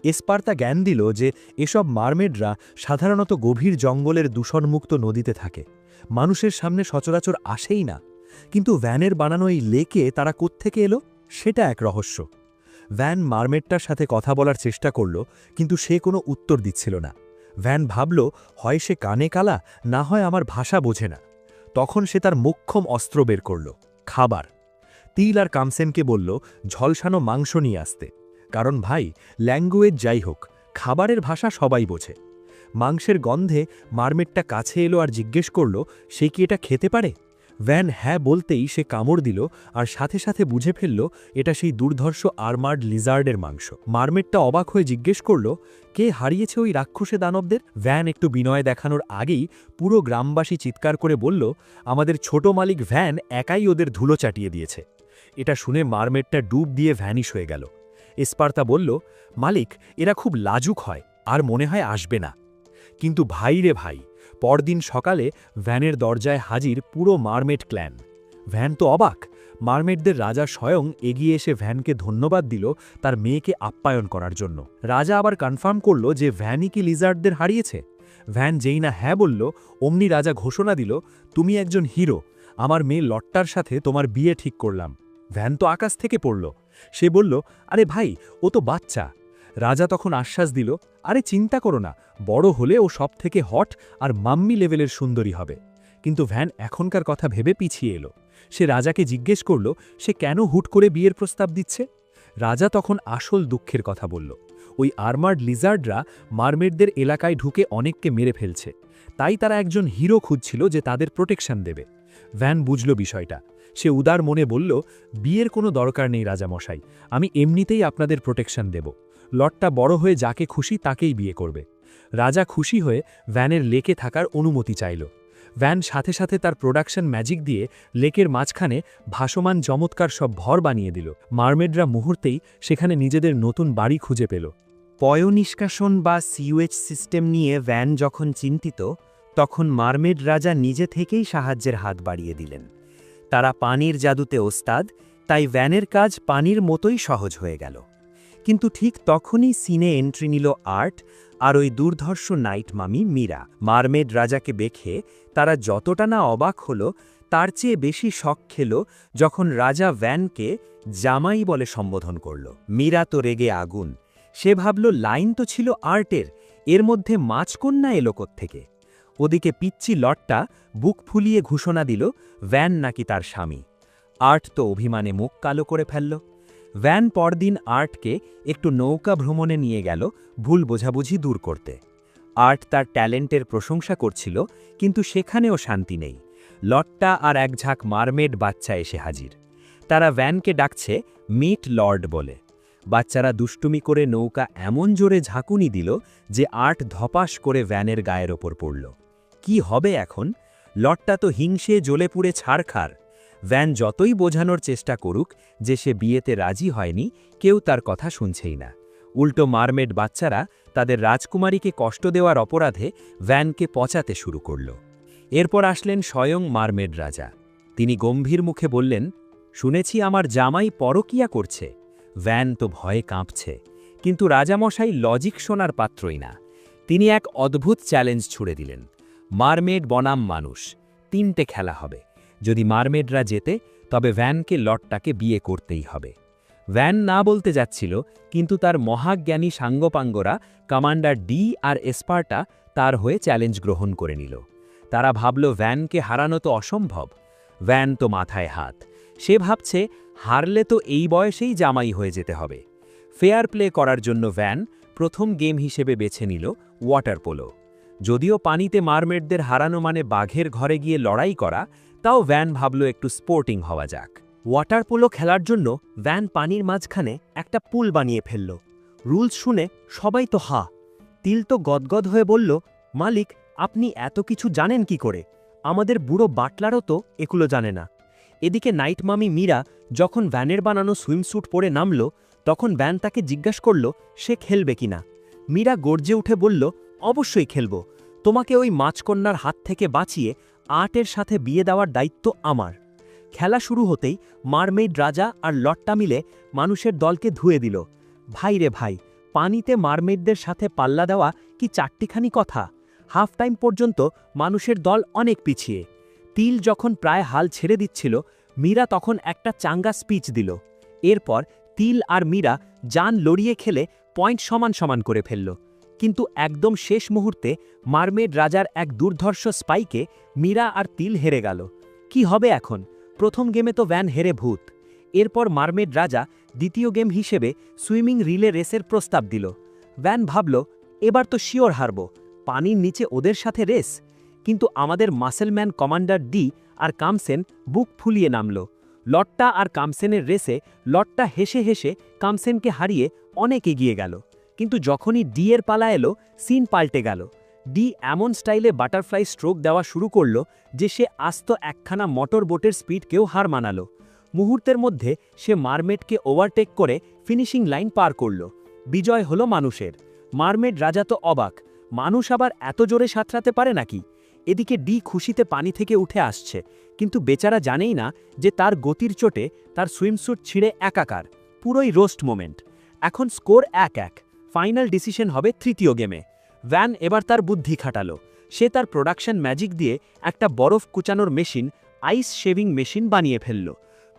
এসপার্তা জ্ঞান দিল যে এসব মারমেডরা সাধারণত গভীর জঙ্গলের দূষণমুক্ত নদীতে থাকে, মানুষের সামনে সচরাচর আসেই না। কিন্তু ভ্যানের বানানো এই লেকে তারা কোত্থেকে এলো সেটা এক রহস্য। ভ্যান মারমেডটার সাথে কথা বলার চেষ্টা করল, কিন্তু সে কোনো উত্তর দিচ্ছিল না। ভ্যান ভাবল, হয় সে কানে কালা, না হয় আমার ভাষা বোঝে না। তখন সে তার মোক্ষম অস্ত্র বের করল, খাবার। তিল আর কামসেনকে বলল ঝলসানো মাংস নিয়ে আসতে, কারণ ভাই, ল্যাঙ্গুয়েজ যাই হোক, খাবারের ভাষা সবাই বোঝে। মাংসের গন্ধে মারমেডটা কাছে এলো আর জিজ্ঞেস করল সে কি এটা খেতে পারে। ভ্যান হ্যাঁ বলতেই সে কামড় দিল, আর সাথে সাথে বুঝে ফেলল এটা সেই দুর্ধর্ষ আর্মার্ড লিজার্ডের মাংস। মারমেডটা অবাক হয়ে জিজ্ঞেস করল, কে হারিয়েছে ওই রাক্ষসে দানবদের? ভ্যান একটু বিনয় দেখানোর আগেই পুরো গ্রামবাসী চিৎকার করে বলল, আমাদের ছোট মালিক ভ্যান একাই ওদের ধুলো চাটিয়ে দিয়েছে। এটা শুনে মারমেডটা ডুব দিয়ে ভ্যানিশ হয়ে গেল। এসপার্তা বলল, মালিক, এরা খুব লাজুক হয় আর মনে হয় আসবে না। কিন্তু ভাই রে ভাই, পরদিন সকালে ভ্যানের দরজায় হাজির পুরো মারমেড ক্ল্যান। ভ্যান তো অবাক। মারমেডদের রাজা স্বয়ং এগিয়ে এসে ভ্যানকে ধন্যবাদ দিল তার মেয়েকে আপ্যায়ন করার জন্য। রাজা আবার কনফার্ম করল যে ভ্যানই কি লিজার্ডদের হারিয়েছে। ভ্যান যেই না হ্যাঁ বলল, অমনি রাজা ঘোষণা দিল, তুমি একজন হিরো, আমার মেয়ে লট্টার সাথে তোমার বিয়ে ঠিক করলাম। ভ্যান তো আকাশ থেকে পড়ল। সে বলল, আরে ভাই, ও তো বাচ্চা। রাজা তখন আশ্বাস দিল, আরে চিন্তা করো না, বড় হলে ও সব থেকে হট আর মাম্মি লেভেলের সুন্দরী হবে। কিন্তু ভ্যান এখনকার কথা ভেবে পিছিয়ে এলো। সে রাজাকে জিজ্ঞেস করল সে কেন হুট করে বিয়ের প্রস্তাব দিচ্ছে। রাজা তখন আসল দুঃখের কথা বলল, ওই আর্মার্ড লিজার্ডরা মারমেডদের এলাকায় ঢুকে অনেককে মেরে ফেলছে, তাই তারা একজন হিরো খুঁজছিল যে তাদের প্রোটেকশন দেবে। ভ্যান বুঝল বিষয়টা। সে উদার মনে বলল, বিয়ের কোনো দরকার নেই রাজামশাই, আমি এমনিতেই আপনাদের প্রোটেকশন দেব। লটটা বড় হয়ে যাকে খুশি তাকেই বিয়ে করবে। রাজা খুশি হয়ে ভ্যানের লেকে থাকার অনুমতি চাইল। ভ্যান সাথে সাথে তার প্রোডাকশন ম্যাজিক দিয়ে লেকের মাঝখানে ভাসমান চমৎকার সব ভর বানিয়ে দিল। মারমেডরা মুহূর্তেই সেখানে নিজেদের নতুন বাড়ি খুঁজে পেল। পয়ঃনিষ্কাশন বা সিওয়েজ সিস্টেম নিয়ে ভ্যান যখন চিন্তিত, তখন মারমেড রাজা নিজে থেকেই সাহায্যের হাত বাড়িয়ে দিলেন। তারা পানির জাদুতে ওস্তাদ, তাই ভ্যানের কাজ পানির মতোই সহজ হয়ে গেল। কিন্তু ঠিক তখনই সিনে এন্ট্রি নিল আর্ট আর ওই দুর্ধর্ষ নাইট মামি মীরা। মারমেড রাজাকে দেখে তারা যতটা না অবাক হল, তার চেয়ে বেশি শক খেল যখন রাজা ভ্যানকে জামাই বলে সম্বোধন করল। মীরা তো রেগে আগুন। সে ভাবল লাইন তো ছিল আর্টের, এর মধ্যে মাছকন্যা এলো কোত্থেকে। ওদিকে পিচ্চি লটটা বুক ফুলিয়ে ঘোষণা দিল ভ্যান নাকি তার স্বামী। আর্ট তো অভিমানে মুখ কালো করে ফেলল। ভ্যান পরদিন আর্টকে একটু নৌকা ভ্রমণে নিয়ে গেল ভুল বোঝাবুঝি দূর করতে। আর্ট তার ট্যালেন্টের প্রশংসা করছিল, কিন্তু সেখানেও শান্তি নেই। লট্টা আর এক ঝাঁক মারমেড বাচ্চা এসে হাজির। তারা ভ্যানকে ডাকছে মিট লর্ড বলে। বাচ্চারা দুষ্টুমি করে নৌকা এমন জোরে ঝাঁকুনি দিল যে আর্ট ধপাস করে ভ্যানের গায়ের ওপর পড়ল। কি হবে এখন? লট্টা তো হিংসে জ্বলে পুড়ে ছাড়খার। ভ্যান যতই বোঝানোর চেষ্টা করুক যে সে বিয়েতে রাজি হয়নি, কেউ তার কথা শুনছেই না। উল্টো মারমেড বাচ্চারা তাদের রাজকুমারীকে কষ্ট দেওয়ার অপরাধে ভ্যানকে পচাতে শুরু করল। এরপর আসলেন স্বয়ং মারমেড রাজা। তিনি গম্ভীর মুখে বললেন, শুনেছি আমার জামাই পরকিয়া করছে। ভ্যান তো ভয়ে কাঁপছে, কিন্তু রাজামশাই লজিক শোনার পাত্রই না। তিনি এক অদ্ভুত চ্যালেঞ্জ ছুড়ে দিলেন, মারমেড বনাম মানুষ, 3টে খেলা হবে। যদি মারমেডরা জেতে, তবে ভ্যানকে লটটাকে বিয়ে করতেই হবে। ভ্যান না বলতে যাচ্ছিল, কিন্তু তার মহাজ্ঞানী সাঙ্গপাঙ্গরা কমান্ডার ডি আর এসপার্টা তার হয়ে চ্যালেঞ্জ গ্রহণ করে নিল। তারা ভাবল ভ্যানকে হারানো তো অসম্ভব। ভ্যান তো মাথায় হাত। সে ভাবছে হারলে তো এই বয়সেই জামাই হয়ে যেতে হবে। ফেয়ার প্লে করার জন্য ভ্যান প্রথম গেম হিসেবে বেছে নিল ওয়াটার পোলো। যদিও পানিতে মারমেডদের হারানো মানে বাঘের ঘরে গিয়ে লড়াই করা, তাও ভ্যান ভাবল একটু স্পোর্টিং হওয়া যাক। ওয়াটার পোলো খেলার জন্য ভ্যান পানির মাঝখানে একটা পুল বানিয়ে ফেলল। রুলস শুনে সবাই তো হা। তিল তো গদগদ হয়ে বলল, মালিক, আপনি এত কিছু জানেন কি করে? আমাদের বুড়ো বাটলারও তো এগুলো জানে না। এদিকে নাইট মামি মীরা যখন ভ্যানের বানানো সুইমস্যুট পরে নামল, তখন ভ্যান তাকে জিজ্ঞাসা করল সে খেলবে কিনা। মীরা গর্জে উঠে বলল, অবশ্যই খেলব। তোমাকে ওই মাছকন্যার হাত থেকে বাঁচিয়ে আর্টের সাথে বিয়ে দেওয়ার দায়িত্ব আমার। খেলা শুরু হতেই মারমেড রাজা আর লট্টা মিলে মানুষের দলকে ধুয়ে দিল। ভাই রে ভাই, পানিতে মারমেডদের সাথে পাল্লা দেওয়া কি চারটিখানি কথা। হাফ টাইম পর্যন্ত মানুষের দল অনেক পিছিয়ে। তিল যখন প্রায় হাল ছেড়ে দিচ্ছিল, মীরা তখন একটা চাঙ্গা স্পিচ দিল। এরপর তিল আর মীরা জান লড়িয়ে খেলে পয়েন্ট সমান সমান করে ফেলল। কিন্তু একদম শেষ মুহূর্তে মারমেড রাজার এক দুর্ধর্ষ স্পাইকে মীরা আর তিল হেরে গেল। কি হবে এখন? প্রথম গেমে তো ভ্যান হেরে ভূত। এরপর মারমেড রাজা দ্বিতীয় গেম হিসেবে সুইমিং রিলে রেসের প্রস্তাব দিল। ভ্যান ভাবল, এবার তো শিওর হারব, পানির নিচে ওদের সাথে রেস। কিন্তু আমাদের মাসেলম্যান কমান্ডার ডি আর কামসেন বুক ফুলিয়ে নামল। লট্টা আর কামসেনের রেসে লট্টা হেসে হেসে কামসেনকে হারিয়ে অনেক এগিয়ে গেল। কিন্তু যখনই ডি এর পালা এলো, সিন পাল্টে গেল। ডি এমন স্টাইলে বাটারফ্লাই স্ট্রোক দেওয়া শুরু করল যে সে আস্ত একখানা মোটর বোটের স্পিডকেও হার মানালো। মুহূর্তের মধ্যে সে মারমেডকে ওভারটেক করে ফিনিশিং লাইন পার করল। বিজয় হলো মানুষের। মারমেড রাজা তো অবাক, মানুষ আবার এত জোরে সাঁতরাতে পারে নাকি? এদিকে ডি খুশিতে পানি থেকে উঠে আসছে, কিন্তু বেচারা জানেই না যে তার গতির চোটে তার সুইমস্যুট ছিঁড়ে একাকার। পুরোই রোস্ট মোমেন্ট। এখন স্কোর 1-1। ফাইনাল ডিসিশন হবে তৃতীয় গেমে। ভ্যান এবার তার বুদ্ধি খাটালো। সে তার প্রোডাকশন ম্যাজিক দিয়ে একটা বরফ কুচানোর মেশিন, আইস শেভিং মেশিন বানিয়ে ফেলল।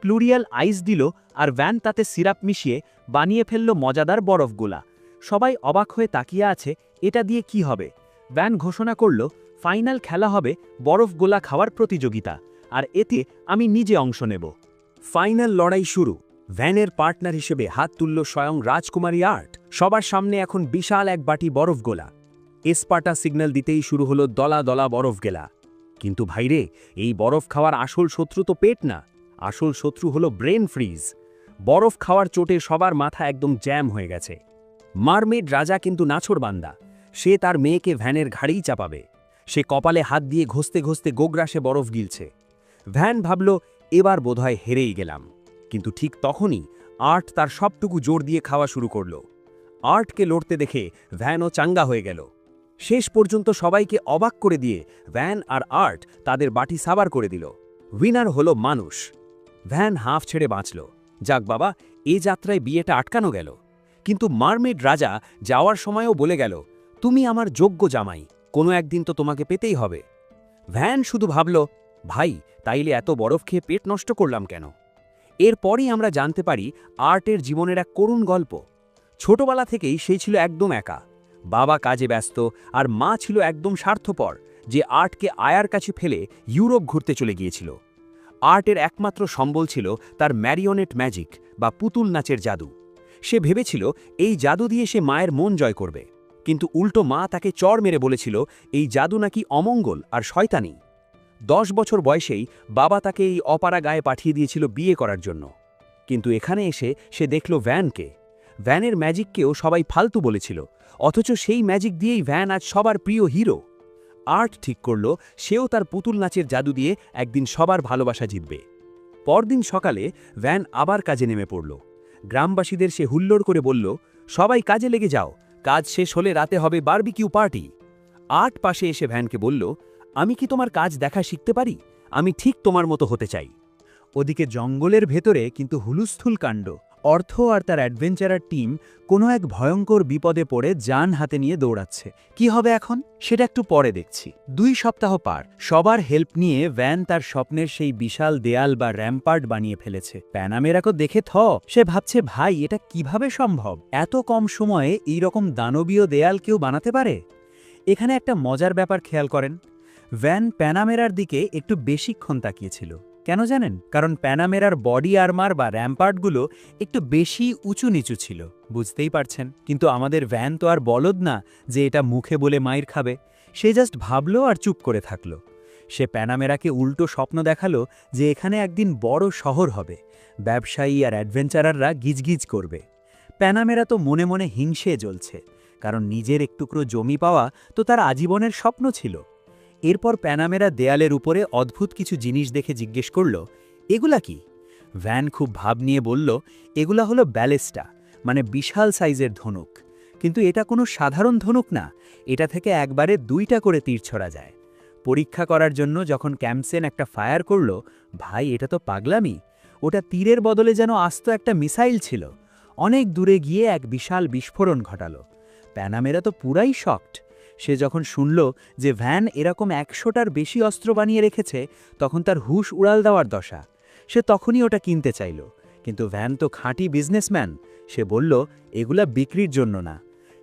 প্লুরিয়াল আইস দিল আর ভ্যান তাতে সিরাপ মিশিয়ে বানিয়ে ফেলল মজাদার বরফগুলা। সবাই অবাক হয়ে তাকিয়ে আছে, এটা দিয়ে কি হবে? ভ্যান ঘোষণা করল, ফাইনাল খেলা হবে বরফ গোলা খাওয়ার প্রতিযোগিতা, আর এতে আমি নিজে অংশ নেব। ফাইনাল লড়াই শুরু। ভ্যানের পার্টনার হিসেবে হাত তুলল স্বয়ং রাজকুমারী আর্ট। সবার সামনে এখন বিশাল এক বাটি বরফ গোলা। এসপার্টা সিগন্যাল দিতেই শুরু হলো দলা দলা বরফ গেলা। কিন্তু ভাইরে, এই বরফ খাওয়ার আসল শত্রু তো পেট না, আসল শত্রু হলো ব্রেন ফ্রিজ। বরফ খাওয়ার চোটে সবার মাথা একদম জ্যাম হয়ে গেছে। মারমেড রাজা কিন্তু নাছোড়বান্দা। সে তার মেয়েকে ভ্যানের ঘাড়েই চাপাবে। সে কপালে হাত দিয়ে ঘষতে ঘষতে গোগ্রাসে বরফ গিলছে। ভ্যান ভাবল, এবার বোধহয় হেরেই গেলাম। কিন্তু ঠিক তখনই আর্ট তার সবটুকু জোর দিয়ে খাওয়া শুরু করল। আর্টকে লড়তে দেখে ভ্যানও চাঙ্গা হয়ে গেল। শেষ পর্যন্ত সবাইকে অবাক করে দিয়ে ভ্যান আর আর্ট তাদের বাটি সাবার করে দিল। উইনার হলো মানুষ। ভ্যান হাঁফ ছেড়ে বাঁচল। যাক বাবা, এ যাত্রায় বিয়েটা আটকানো গেল। কিন্তু মারমেড রাজা যাওয়ার সময়ও বলে গেল, তুমি আমার যোগ্য জামাই, কোনো একদিন তো তোমাকে পেতেই হবে। ভ্যান শুধু ভাবল, ভাই তাইলে এত বরফ খেয়ে পেট নষ্ট করলাম কেন? এরপরই আমরা জানতে পারি আর্টের জীবনের এক করুণ গল্প। ছোটবেলা থেকেই সেই ছিল একদম একা। বাবা কাজে ব্যস্ত আর মা ছিল একদম স্বার্থপর, যে আর্টকে আয়ার কাছে ফেলে ইউরোপ ঘুরতে চলে গিয়েছিল। আর্টের একমাত্র সম্বল ছিল তার ম্যারিওনেট ম্যাজিক বা পুতুল নাচের জাদু। সে ভেবেছিল এই জাদু দিয়ে সে মায়ের মন জয় করবে, কিন্তু উল্টো মা তাকে চড় মেরে বলেছিল এই জাদু নাকি অমঙ্গল আর শয়তানি। 10 বছর বয়সেই বাবা তাকে এই অপারা গায়ে পাঠিয়ে দিয়েছিল বিয়ে করার জন্য। কিন্তু এখানে এসে সে দেখল ভ্যানকে। ভ্যানের ম্যাজিককেও সবাই ফালতু বলেছিল, অথচ সেই ম্যাজিক দিয়েই ভ্যান আজ সবার প্রিয় হিরো। আর্ট ঠিক করল সেও তার পুতুল নাচের জাদু দিয়ে একদিন সবার ভালোবাসা জিতবে। পরদিন সকালে ভ্যান আবার কাজে নেমে পড়ল। গ্রামবাসীদের সে হুল্লোড় করে বলল, সবাই কাজে লেগে যাও, কাজ শেষ হলে রাতে হবে বারবিকিউ পার্টি। আর্ট পাশে এসে ভ্যানকে বলল, আমি কি তোমার কাজ দেখা শিখতে পারি? আমি ঠিক তোমার মতো হতে চাই। ওদিকে জঙ্গলের ভেতরে কিন্তু হুলুস্থুল কাণ্ড। অর্থ আর তার অ্যাডভেঞ্চারার টিম কোনো এক ভয়ঙ্কর বিপদে পড়ে যান হাতে নিয়ে দৌড়াচ্ছে। কি হবে এখন সেটা একটু পরে দেখছি। 2 সপ্তাহ পার। সবার হেল্প নিয়ে ভ্যান তার স্বপ্নের সেই বিশাল দেয়াল বা র্যাম্পার্ট বানিয়ে ফেলেছে। প্যানামেরাকে দেখে সে ভাবছে, ভাই এটা কিভাবে সম্ভব? এত কম সময়ে এই রকম দানবীয় দেয়াল কেউ বানাতে পারে? এখানে একটা মজার ব্যাপার খেয়াল করেন। ভ্যান প্যানামেরার দিকে একটু বেশিক্ষণ তাকিয়েছিল। কেন জানেন? কারণ প্যানামেরার বডি আর্মার বা র্যাম্পার্টগুলো একটু বেশি উঁচু নিচু ছিল। বুঝতেই পারছেন। কিন্তু আমাদের ভ্যান তো আর বলদ না যে এটা মুখে বলে মাইর খাবে। সে জাস্ট ভাবলো আর চুপ করে থাকল। সে প্যানামেরাকে উল্টো স্বপ্ন দেখালো যে এখানে একদিন বড় শহর হবে, ব্যবসায়ী আর অ্যাডভেঞ্চারাররা গিজগিজ করবে। প্যানামেরা তো মনে মনে হিংসে জ্বলছে, কারণ নিজের একটুকরো জমি পাওয়া তো তার আজীবনের স্বপ্ন ছিল। এরপর প্যানামেরা দেয়ালের উপরে অদ্ভুত কিছু জিনিস দেখে জিজ্ঞেস করল, এগুলা কি? ভ্যান খুব ভাব নিয়ে বলল, এগুলা হলো ব্যালেস্টা, মানে বিশাল সাইজের ধনুক। কিন্তু এটা কোনো সাধারণ ধনুক না, এটা থেকে একবারে 2টা করে তীর ছড়া যায়। পরীক্ষা করার জন্য যখন ক্যামসেন একটা ফায়ার করল, ভাই এটা তো পাগলামি। ওটা তীরের বদলে যেন আস্ত একটা মিসাইল ছিল। অনেক দূরে গিয়ে এক বিশাল বিস্ফোরণ ঘটালো। প্যানামেরা তো পুরাই শকড। সে যখন শুনল যে ভ্যান এরকম 100টার বেশি অস্ত্র বানিয়ে রেখেছে, তখন তার হুশ উড়াল দেওয়ার দশা। সে তখনই ওটা কিনতে চাইল, কিন্তু ভ্যান তো খাঁটি বিজনেসম্যান, সে বলল এগুলা বিক্রির জন্য না।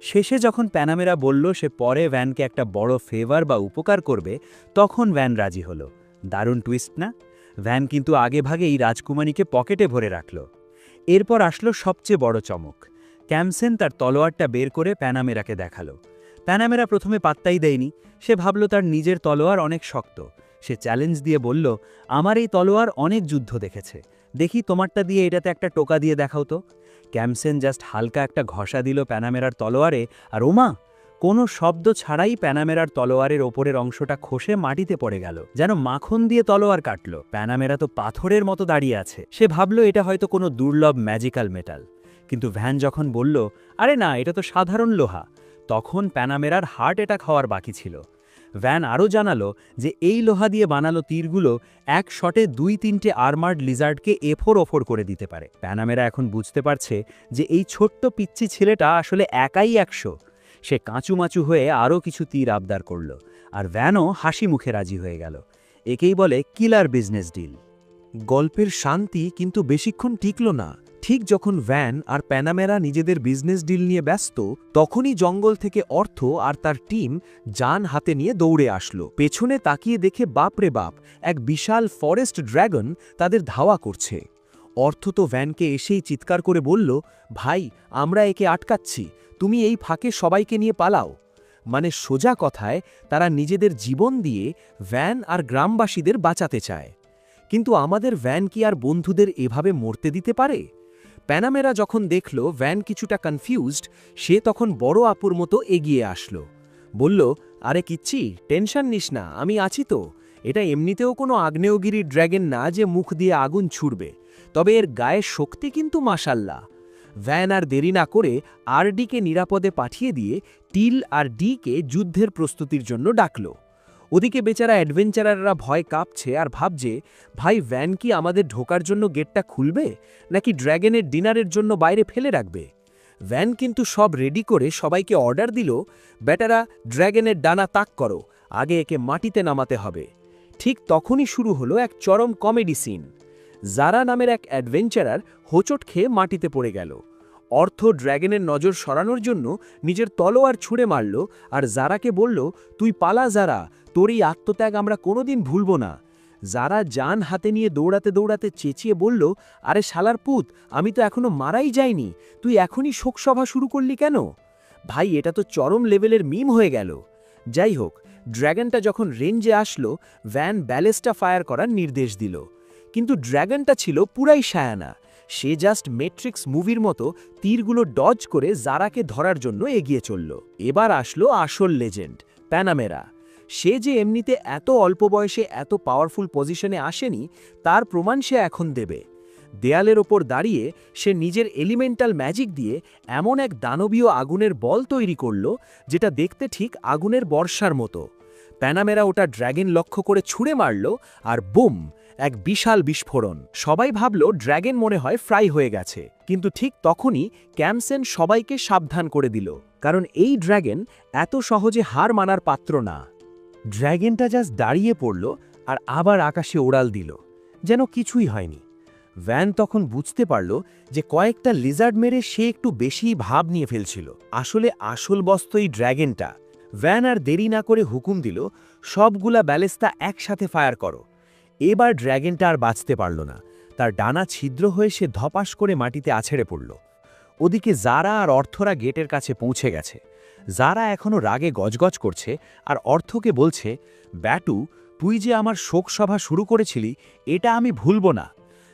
শেষে যখন প্যানামেরা বলল সে পরে ভ্যানকে একটা বড় ফেভার বা উপকার করবে, তখন ভ্যান রাজি হলো। দারুণ টুইস্ট না? ভ্যান কিন্তু আগেভাগেই রাজকুমারীকে পকেটে ভরে রাখল। এরপর আসলো সবচেয়ে বড় চমক। ক্যামসেন তার তলোয়ারটা বের করে প্যানামেরাকে দেখালো। প্যানামেরা প্রথমে পাত্তাই দেয়নি, সে ভাবল তার নিজের তলোয়ার অনেক শক্ত। সে চ্যালেঞ্জ দিয়ে বলল, আমার এই তলোয়ার অনেক যুদ্ধ দেখেছে, দেখি তোমারটা দিয়ে এটাতে একটা টোকা দিয়ে দেখাও তো। ক্যামসেন জাস্ট হালকা একটা ঘষা দিল প্যানামেরার তলোয়ারে, আর ওমা, কোনো শব্দ ছাড়াই প্যানামেরার তলোয়ারের ওপরের অংশটা খসে মাটিতে পড়ে গেল, যেন মাখন দিয়ে তলোয়ার কাটল। প্যানামেরা তো পাথরের মতো দাঁড়িয়ে আছে, সে ভাবল এটা হয়তো কোনো দুর্লভ ম্যাজিক্যাল মেটাল। কিন্তু ভ্যান যখন বলল, আরে না, এটা তো সাধারণ লোহা, তখন প্যানামেরার হার্ট অ্যাটাক হওয়ার বাকি ছিল। ভ্যান আরও জানালো যে এই লোহা দিয়ে বানালো তীরগুলো এক শটে 2-3টে আর্মার্ড লিজার্ডকে এফোর ওফোর করে দিতে পারে। প্যানামেরা এখন বুঝতে পারছে যে এই ছোট্ট পিচ্চি ছেলেটা আসলে একাই 100। সে কাঁচুমাচু হয়ে আরও কিছু তীর আবদার করল, আর ভ্যানও হাসি মুখে রাজি হয়ে গেল। একেই বলে কিলার বিজনেস ডিল। গল্পের শান্তি কিন্তু বেশিক্ষণ টিকল না। ঠিক যখন ভ্যান আর প্যানামেরা নিজেদের বিজনেস ডিল নিয়ে ব্যস্ত, তখনই জঙ্গল থেকে অর্থ আর তার টিম যান হাতে নিয়ে দৌড়ে আসলো। পেছনে তাকিয়ে দেখে বাপরে বাপ, এক বিশাল ফরেস্ট ড্র্যাগন তাদের ধাওয়া করছে। অর্থ তো ভ্যানকে এসেই চিৎকার করে বলল, ভাই, আমরা একে আটকাচ্ছি, তুমি এই ফাঁকে সবাইকে নিয়ে পালাও। মানে সোজা কথায় তারা নিজেদের জীবন দিয়ে ভ্যান আর গ্রামবাসীদের বাঁচাতে চায়। কিন্তু আমাদের ভ্যান কি আর বন্ধুদের এভাবে মরতে দিতে পারে? প্যানামেরা যখন দেখল ভ্যান কিছুটা কনফিউজড, সে তখন বড় আপুর মতো এগিয়ে আসলো। বলল, আরে কিচ্ছি, টেনশন নিস না, আমি আছি তো। এটা এমনিতেও কোনো আগ্নেয়গিরির ড্র্যাগন না যে মুখ দিয়ে আগুন ছুড়বে, তবে এর গায়ের শক্তি কিন্তু মাশাল্লাহ। ভ্যান আর দেরি না করে আরডিকে নিরাপদে পাঠিয়ে দিয়ে টিল আর ডিকে যুদ্ধের প্রস্তুতির জন্য ডাকল। ওদিকে বেচারা অ্যাডভেঞ্চারাররা ভয় কাঁপছে আর ভাবছে, ভাই, ভ্যান কি আমাদের ঢোকার জন্য গেটটা খুলবে, নাকি ড্র্যাগনের ডিনারের জন্য বাইরে ফেলে রাখবে? ভ্যান কিন্তু সব রেডি করে সবাইকে অর্ডার দিল, বেটারা, ড্র্যাগনের ডানা তাক করো, আগে একে মাটিতে নামাতে হবে। ঠিক তখনই শুরু হলো এক চরম কমেডি সিন। জারা নামের এক অ্যাডভেঞ্চারার হোঁচট খেয়ে মাটিতে পড়ে গেল। অর্থ ড্র্যাগনের নজর সরানোর জন্য নিজের তলোয়ার ছুঁড়ে মারল, আর জারাকে বলল, তুই পালা জারা, তোর এই আত্মত্যাগ আমরা কোনোদিন ভুলব না। যারা জান হাতে নিয়ে দৌড়াতে দৌড়াতে চেঁচিয়ে বলল, আরে শালার পুত, আমি তো এখনো মারাই যাইনি, তুই এখনই শোকসভা শুরু করলি কেন? ভাই, এটা তো চরম লেভেলের মিম হয়ে গেল। যাই হোক, ড্র্যাগনটা যখন রেঞ্জে আসলো, ভ্যান ব্যালেস্টা ফায়ার করার নির্দেশ দিল। কিন্তু ড্র্যাগনটা ছিল পুরাই সায়ানা। সে জাস্ট ম্যাট্রিক্স মুভির মতো তীরগুলো ডজ করে জারাকে ধরার জন্য এগিয়ে চলল। এবার আসলো আসল লেজেন্ড, প্যানামেরা। সে যে এমনিতে এত অল্প বয়সে এত পাওয়ারফুল পজিশনে আসেনি, তার প্রমাণ সে এখন দেবে। দেয়ালের ওপর দাঁড়িয়ে সে নিজের এলিমেন্টাল ম্যাজিক দিয়ে এমন এক দানবীয় আগুনের বল তৈরি করল, যেটা দেখতে ঠিক আগুনের বর্ষার মতো। প্যানামেরা ওটা ড্র্যাগন লক্ষ্য করে ছুঁড়ে মারল, আর বুম, এক বিশাল বিস্ফোরণ। সবাই ভাবল ড্র্যাগন মনে হয় ফ্রাই হয়ে গেছে, কিন্তু ঠিক তখনই ক্যামসেন সবাইকে সাবধান করে দিল, কারণ এই ড্র্যাগন এত সহজে হার মানার পাত্র না। ড্র্যাগনটা জাস্ট দাঁড়িয়ে পড়ল আর আবার আকাশে ওড়াল দিল, যেন কিছুই হয়নি। ভ্যান তখন বুঝতে পারল যে কয়েকটা লিজার্ড মেরে সে একটু বেশি ভাব নিয়ে ফেলছিল। আসলে আসল বস্তু এই ড্র্যাগনটা। ভ্যান আর দেরি না করে হুকুম দিল, সবগুলা ব্যালেস্তা একসাথে ফায়ার করো। এবার ড্র্যাগনটা আর বাঁচতে পারল না, তার ডানা ছিদ্র হয়ে সে ধপাস করে মাটিতে আছড়ে পড়ল। ওদিকে জারা আর অর্থরা গেটের কাছে পৌঁছে গেছে। জারা এখনও রাগে গজগজ করছে আর অর্থকে বলছে, ব্যাটু, তুই যে আমার শোকসভা শুরু করেছিলি, এটা আমি ভুলব না।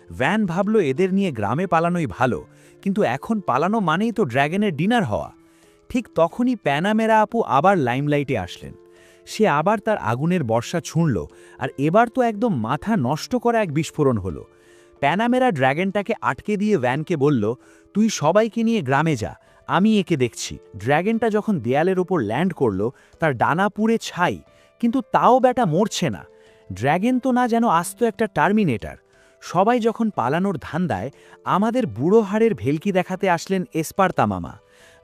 ভ্যান ভাবল এদের নিয়ে গ্রামে পালানোই ভালো, কিন্তু এখন পালানো মানেই তো ড্র্যাগনের ডিনার হওয়া। ঠিক তখনই প্যানামেরা আপু আবার লাইমলাইটে আসলেন। সে আবার তার আগুনের বর্ষা ছুঁড়ল, আর এবার তো একদম মাথা নষ্ট করা এক বিস্ফোরণ হলো। প্যানামেরা ড্র্যাগনটাকে আটকে দিয়ে ভ্যানকে বলল, তুই সবাইকে নিয়ে গ্রামে যা, আমি একে দেখছি। ড্র্যাগনটা যখন দেয়ালের ওপর ল্যান্ড করল, তার ডানা পুড়ে ছাই, কিন্তু তাও ব্যাটা মরছে না। ড্র্যাগন তো না, যেন আস্ত একটা টার্মিনেটার। সবাই যখন পালানোর ধান্দায় আমাদের বুড়ো হাড়ের ভেলকি দেখাতে আসলেন এসপার্তা মামা।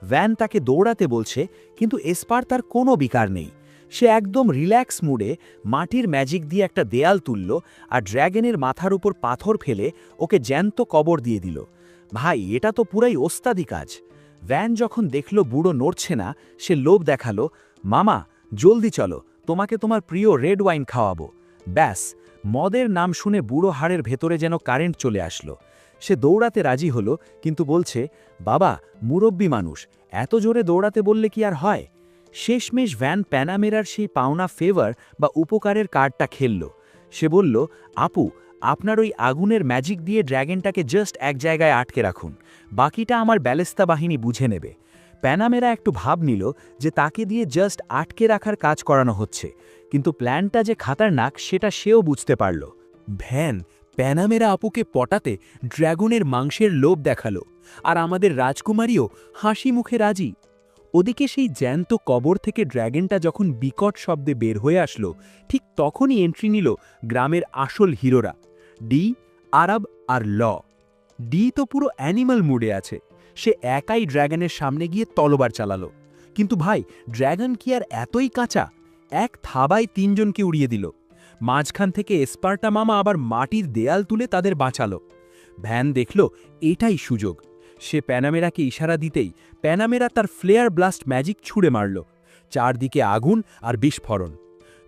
ভ্যান তাকে দৌড়াতে বলছে, কিন্তু এসপার্তার কোনো বিকার নেই। সে একদম রিল্যাক্স মুডে মাটির ম্যাজিক দিয়ে একটা দেয়াল তুলল আর ড্র্যাগনের মাথার উপর পাথর ফেলে ওকে জ্যান্ত কবর দিয়ে দিল। ভাই, এটা তো পুরাই ওস্তাদি কাজ। ভ্যান যখন দেখল বুড়ো নড়ছে না, সে লোভ দেখালো, মামা জলদি চলো, তোমাকে তোমার প্রিয় রেড ওয়াইন খাওয়াবো। ব্যাস, মদের নাম শুনে বুড়ো হাড়ের ভেতরে যেন কারেন্ট চলে আসলো। সে দৌড়াতে রাজি হলো, কিন্তু বলছে, বাবা মুরব্বী মানুষ, এত জোরে দৌড়াতে বললে কি আর হয়? শেষমেশ ভ্যান প্যানামেরার সেই পাওনা ফেভার বা উপকারের কার্ডটা খেলল। সে বলল, আপু, আপনার ওই আগুনের ম্যাজিক দিয়ে ড্র্যাগনটাকে জাস্ট এক জায়গায় আটকে রাখুন, বাকিটা আমার ব্যালেস্তা বাহিনী বুঝে নেবে। প্যানামেরা একটু ভাব নিল যে তাকে দিয়ে জাস্ট আটকে রাখার কাজ করানো হচ্ছে, কিন্তু প্ল্যানটা যে খাতারনাক সেটা সেও বুঝতে পারল। ভ্যান প্যানামেরা আপুকে পটাতে ড্র্যাগনের মাংসের লোভ দেখালো, আর আমাদের রাজকুমারীও হাসি মুখে রাজি। ওদিকে সেই জ্যান্ত কবর থেকে ড্র্যাগনটা যখন বিকট শব্দে বের হয়ে আসলো, ঠিক তখনই এন্ট্রি নিল গ্রামের আসল হিরোরা, ডি, আরব আর ল। ডি তো পুরো অ্যানিমাল মুডে আছে। সে একাই ড্র্যাগনের সামনে গিয়ে তলোবার চালালো। কিন্তু ভাই, ড্র্যাগন কি আর এতই কাঁচা? এক থাবায় তিনজনকে উড়িয়ে দিল। মাঝখান থেকে এসপার্টা মামা আবার মাটির দেয়াল তুলে তাদের বাঁচালো। ভ্যান দেখল এটাই সুযোগ। সে প্যানামেরাকে ইশারা দিতেই প্যানামেরা তার ফ্লেয়ার ব্লাস্ট ম্যাজিক ছুঁড়ে মারল। চারদিকে আগুন আর বিস্ফোরণ।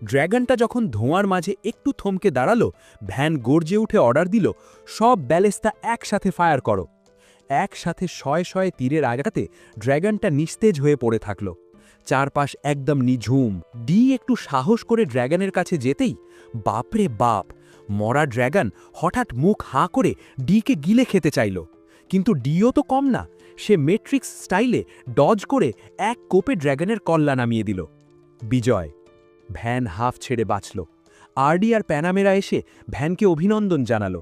ড্র্যাগনটা যখন ধোঁয়ার মাঝে একটু থমকে দাঁড়ালো, ভ্যান গর্জে উঠে অর্ডার দিল, সব ব্যালেস্তা একসাথে ফায়ার করো। একসাথে শয়ে শয়ে তীরের আঘাতে ড্র্যাগনটা নিস্তেজ হয়ে পড়ে থাকল। চারপাশ একদম নিঝুম। ডি একটু সাহস করে ড্র্যাগনের কাছে যেতেই, বাপরে বাপ, মরা ড্র্যাগন হঠাৎ মুখ হাঁ করে ডিকে গিলে খেতে চাইল। কিন্তু ডিও তো কম না, সে মেট্রিক্স স্টাইলে ডজ করে এক কোপে ড্র্যাগনের কল্লা নামিয়ে দিল। বিজয়। ভ্যান হাফ ছেড়ে বাঁচল। আরডি আর প্যানামেরা এসে ভ্যানকে অভিনন্দন জানালো।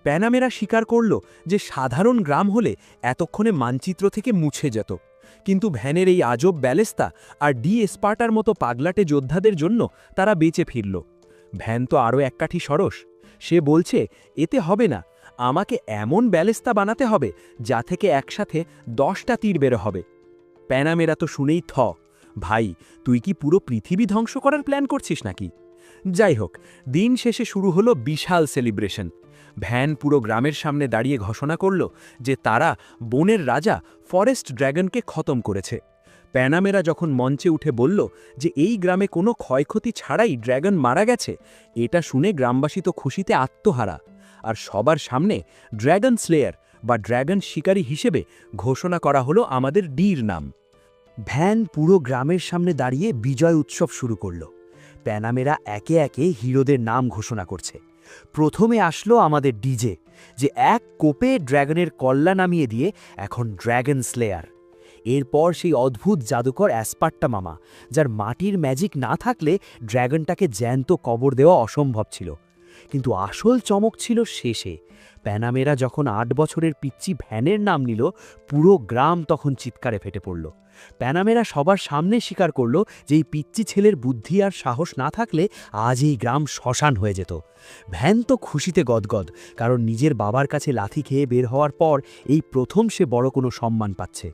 প্যানামেরা স্বীকার করল যে সাধারণ গ্রাম হলে এতক্ষণে মানচিত্র থেকে মুছে যেত, কিন্তু ভ্যানের এই আজব ব্যালেস্তা আর ডি এসপার্টার মতো পাগলাটে যোদ্ধাদের জন্য তারা বেঁচে ফিরল। ভ্যান তো আরও এক কাঠি সরস। সে বলছে, এতে হবে না, আমাকে এমন ব্যালেস্তা বানাতে হবে যা থেকে একসাথে 10টা তীর বের হবে। প্যানামেরা তো শুনেই থ, ভাই তুই কি পুরো পৃথিবী ধ্বংস করার প্ল্যান করছিস নাকি? যাই হোক, দিন শেষে শুরু হলো বিশাল সেলিব্রেশন। ভ্যান পুরো গ্রামের সামনে দাঁড়িয়ে ঘোষণা করল যে তারা বনের রাজা ফরেস্ট ড্র্যাগনকে খতম করেছে। প্যানামেরা যখন মঞ্চে উঠে বলল যে এই গ্রামে কোনো ক্ষয়ক্ষতি ছাড়াই ড্র্যাগন মারা গেছে, এটা শুনে গ্রামবাসী তো খুশিতে আত্মহারা। আর সবার সামনে ড্র্যাগন স্লেয়ার বা ড্র্যাগন শিকারী হিসেবে ঘোষণা করা হলো আমাদের ডির নাম। ভ্যান পুরো গ্রামের সামনে দাঁড়িয়ে বিজয় উৎসব শুরু করল। প্যানামেরা একে একে হিরোদের নাম ঘোষণা করছে। প্রথমে আসলো আমাদের ডিজে, যে এক কোপে ড্র্যাগনের কল্লা নামিয়ে দিয়ে এখন ড্র্যাগন স্লেয়ার। এরপর সেই অদ্ভুত জাদুকর অ্যাসপার্টা মামা, যার মাটির ম্যাজিক না থাকলে ড্র্যাগনটাকে জ্যান্ত কবর দেওয়া অসম্ভব ছিল। কিন্তু আসল চমক ছিল শেষে। প্যানামেরা যখন 8 বছরের পিচ্চি ভ্যানের নাম নিল, পুরো গ্রাম তখন চিৎকারে ফেটে পড়ল। প্যানামেরা সবার সামনে স্বীকার করল যে এই পিচ্চি ছেলের বুদ্ধি আর সাহস না থাকলে আজ এই গ্রাম শ্মশান হয়ে যেত। ভ্যান তো খুশিতে গদগদ, কারণ নিজের বাবার কাছে লাথি খেয়ে বের হওয়ার পর এই প্রথম সে বড় কোনো সম্মান পাচ্ছে।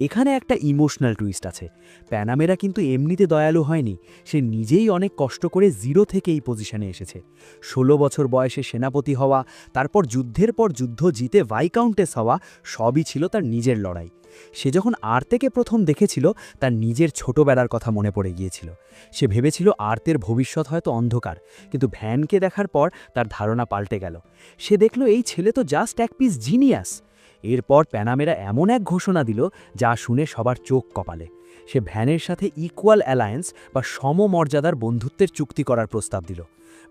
এখানে একটা ইমোশনাল টুইস্ট আছে। প্যানামেরা কিন্তু এমনিতে দয়ালু হয়নি, সে নিজেই অনেক কষ্ট করে 0 থেকে এই পজিশনে এসেছে। 16 বছর বয়সে সেনাপতি হওয়া, তারপর যুদ্ধের পর যুদ্ধ জিতে ভাইকাউন্টেস হওয়া, সবই ছিল তার নিজের লড়াই। সে যখন আর্তেকে প্রথম দেখেছিল, তার নিজের ছোটবেলার কথা মনে পড়ে গিয়েছিল। সে ভেবেছিল আর্তের ভবিষ্যৎ হয়তো অন্ধকার, কিন্তু ভ্যানকে দেখার পর তার ধারণা পাল্টে গেল। সে দেখল এই ছেলে তো জাস্ট এক পিস জিনিয়াস। এরপর প্যানামেরা এমন এক ঘোষণা দিল যা শুনে সবার চোখ কপালে। সে ভ্যানের সাথে ইকুয়াল অ্যালায়েন্স বা সমমর্যাদার বন্ধুত্বের চুক্তি করার প্রস্তাব দিল।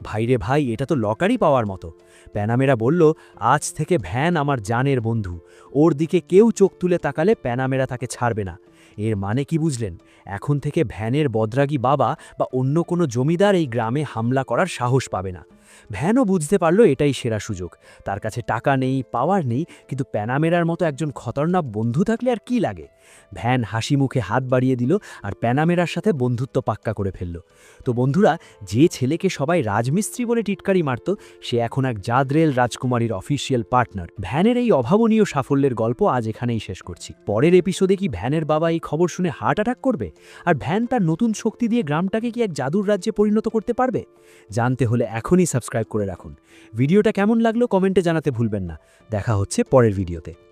ভাইরে ভাই, এটা তো লকারি পাওয়ার মতো। প্যানামেরা বলল, আজ থেকে ভ্যান আমার জানের বন্ধু, ওর দিকে কেউ চোখ তুলে তাকালে প্যানামেরা তাকে ছাড়বে না। এর মানে কি বুঝলেন? এখন থেকে ভ্যানের বদরাগী বাবা বা অন্য কোনো জমিদার এই গ্রামে হামলা করার সাহস পাবে না। ভ্যানও বুঝতে পারল এটাই সেরা সুযোগ। তার কাছে টাকা নেই, পাওয়ার নেই, কিন্তু প্যানামেরার মতো একজন খতরনাক বন্ধু থাকলে আর কি লাগে। ভ্যান হাসি মুখে হাত বাড়িয়ে দিল আর প্যানামেরার সাথে বন্ধুত্ব পাক্কা করে ফেলল। তো বন্ধুরা, যে ছেলেকে সবাই রাজমিস্ত্রি বলে টিটকারি মারত, সে এখন এক জাদরেল রাজকুমারীর অফিসিয়াল পার্টনার। ভ্যানের এই অভাবনীয় সাফল্যের গল্প আজ এখানেই শেষ করছি। পরের এপিসোডে কি ভ্যানের বাবা এই খবর শুনে হার্ট অ্যাটাক করবে, আর ভ্যান তার নতুন শক্তি দিয়ে গ্রামটাকে কি এক জাদুর রাজ্যে পরিণত করতে পারবে? জানতে হলে এখনই সাবস্ক্রাইব করে রাখুন। ভিডিওটা কেমন লাগলো কমেন্টে জানাতে ভুলবেন না। দেখা হচ্ছে পরের ভিডিওতে।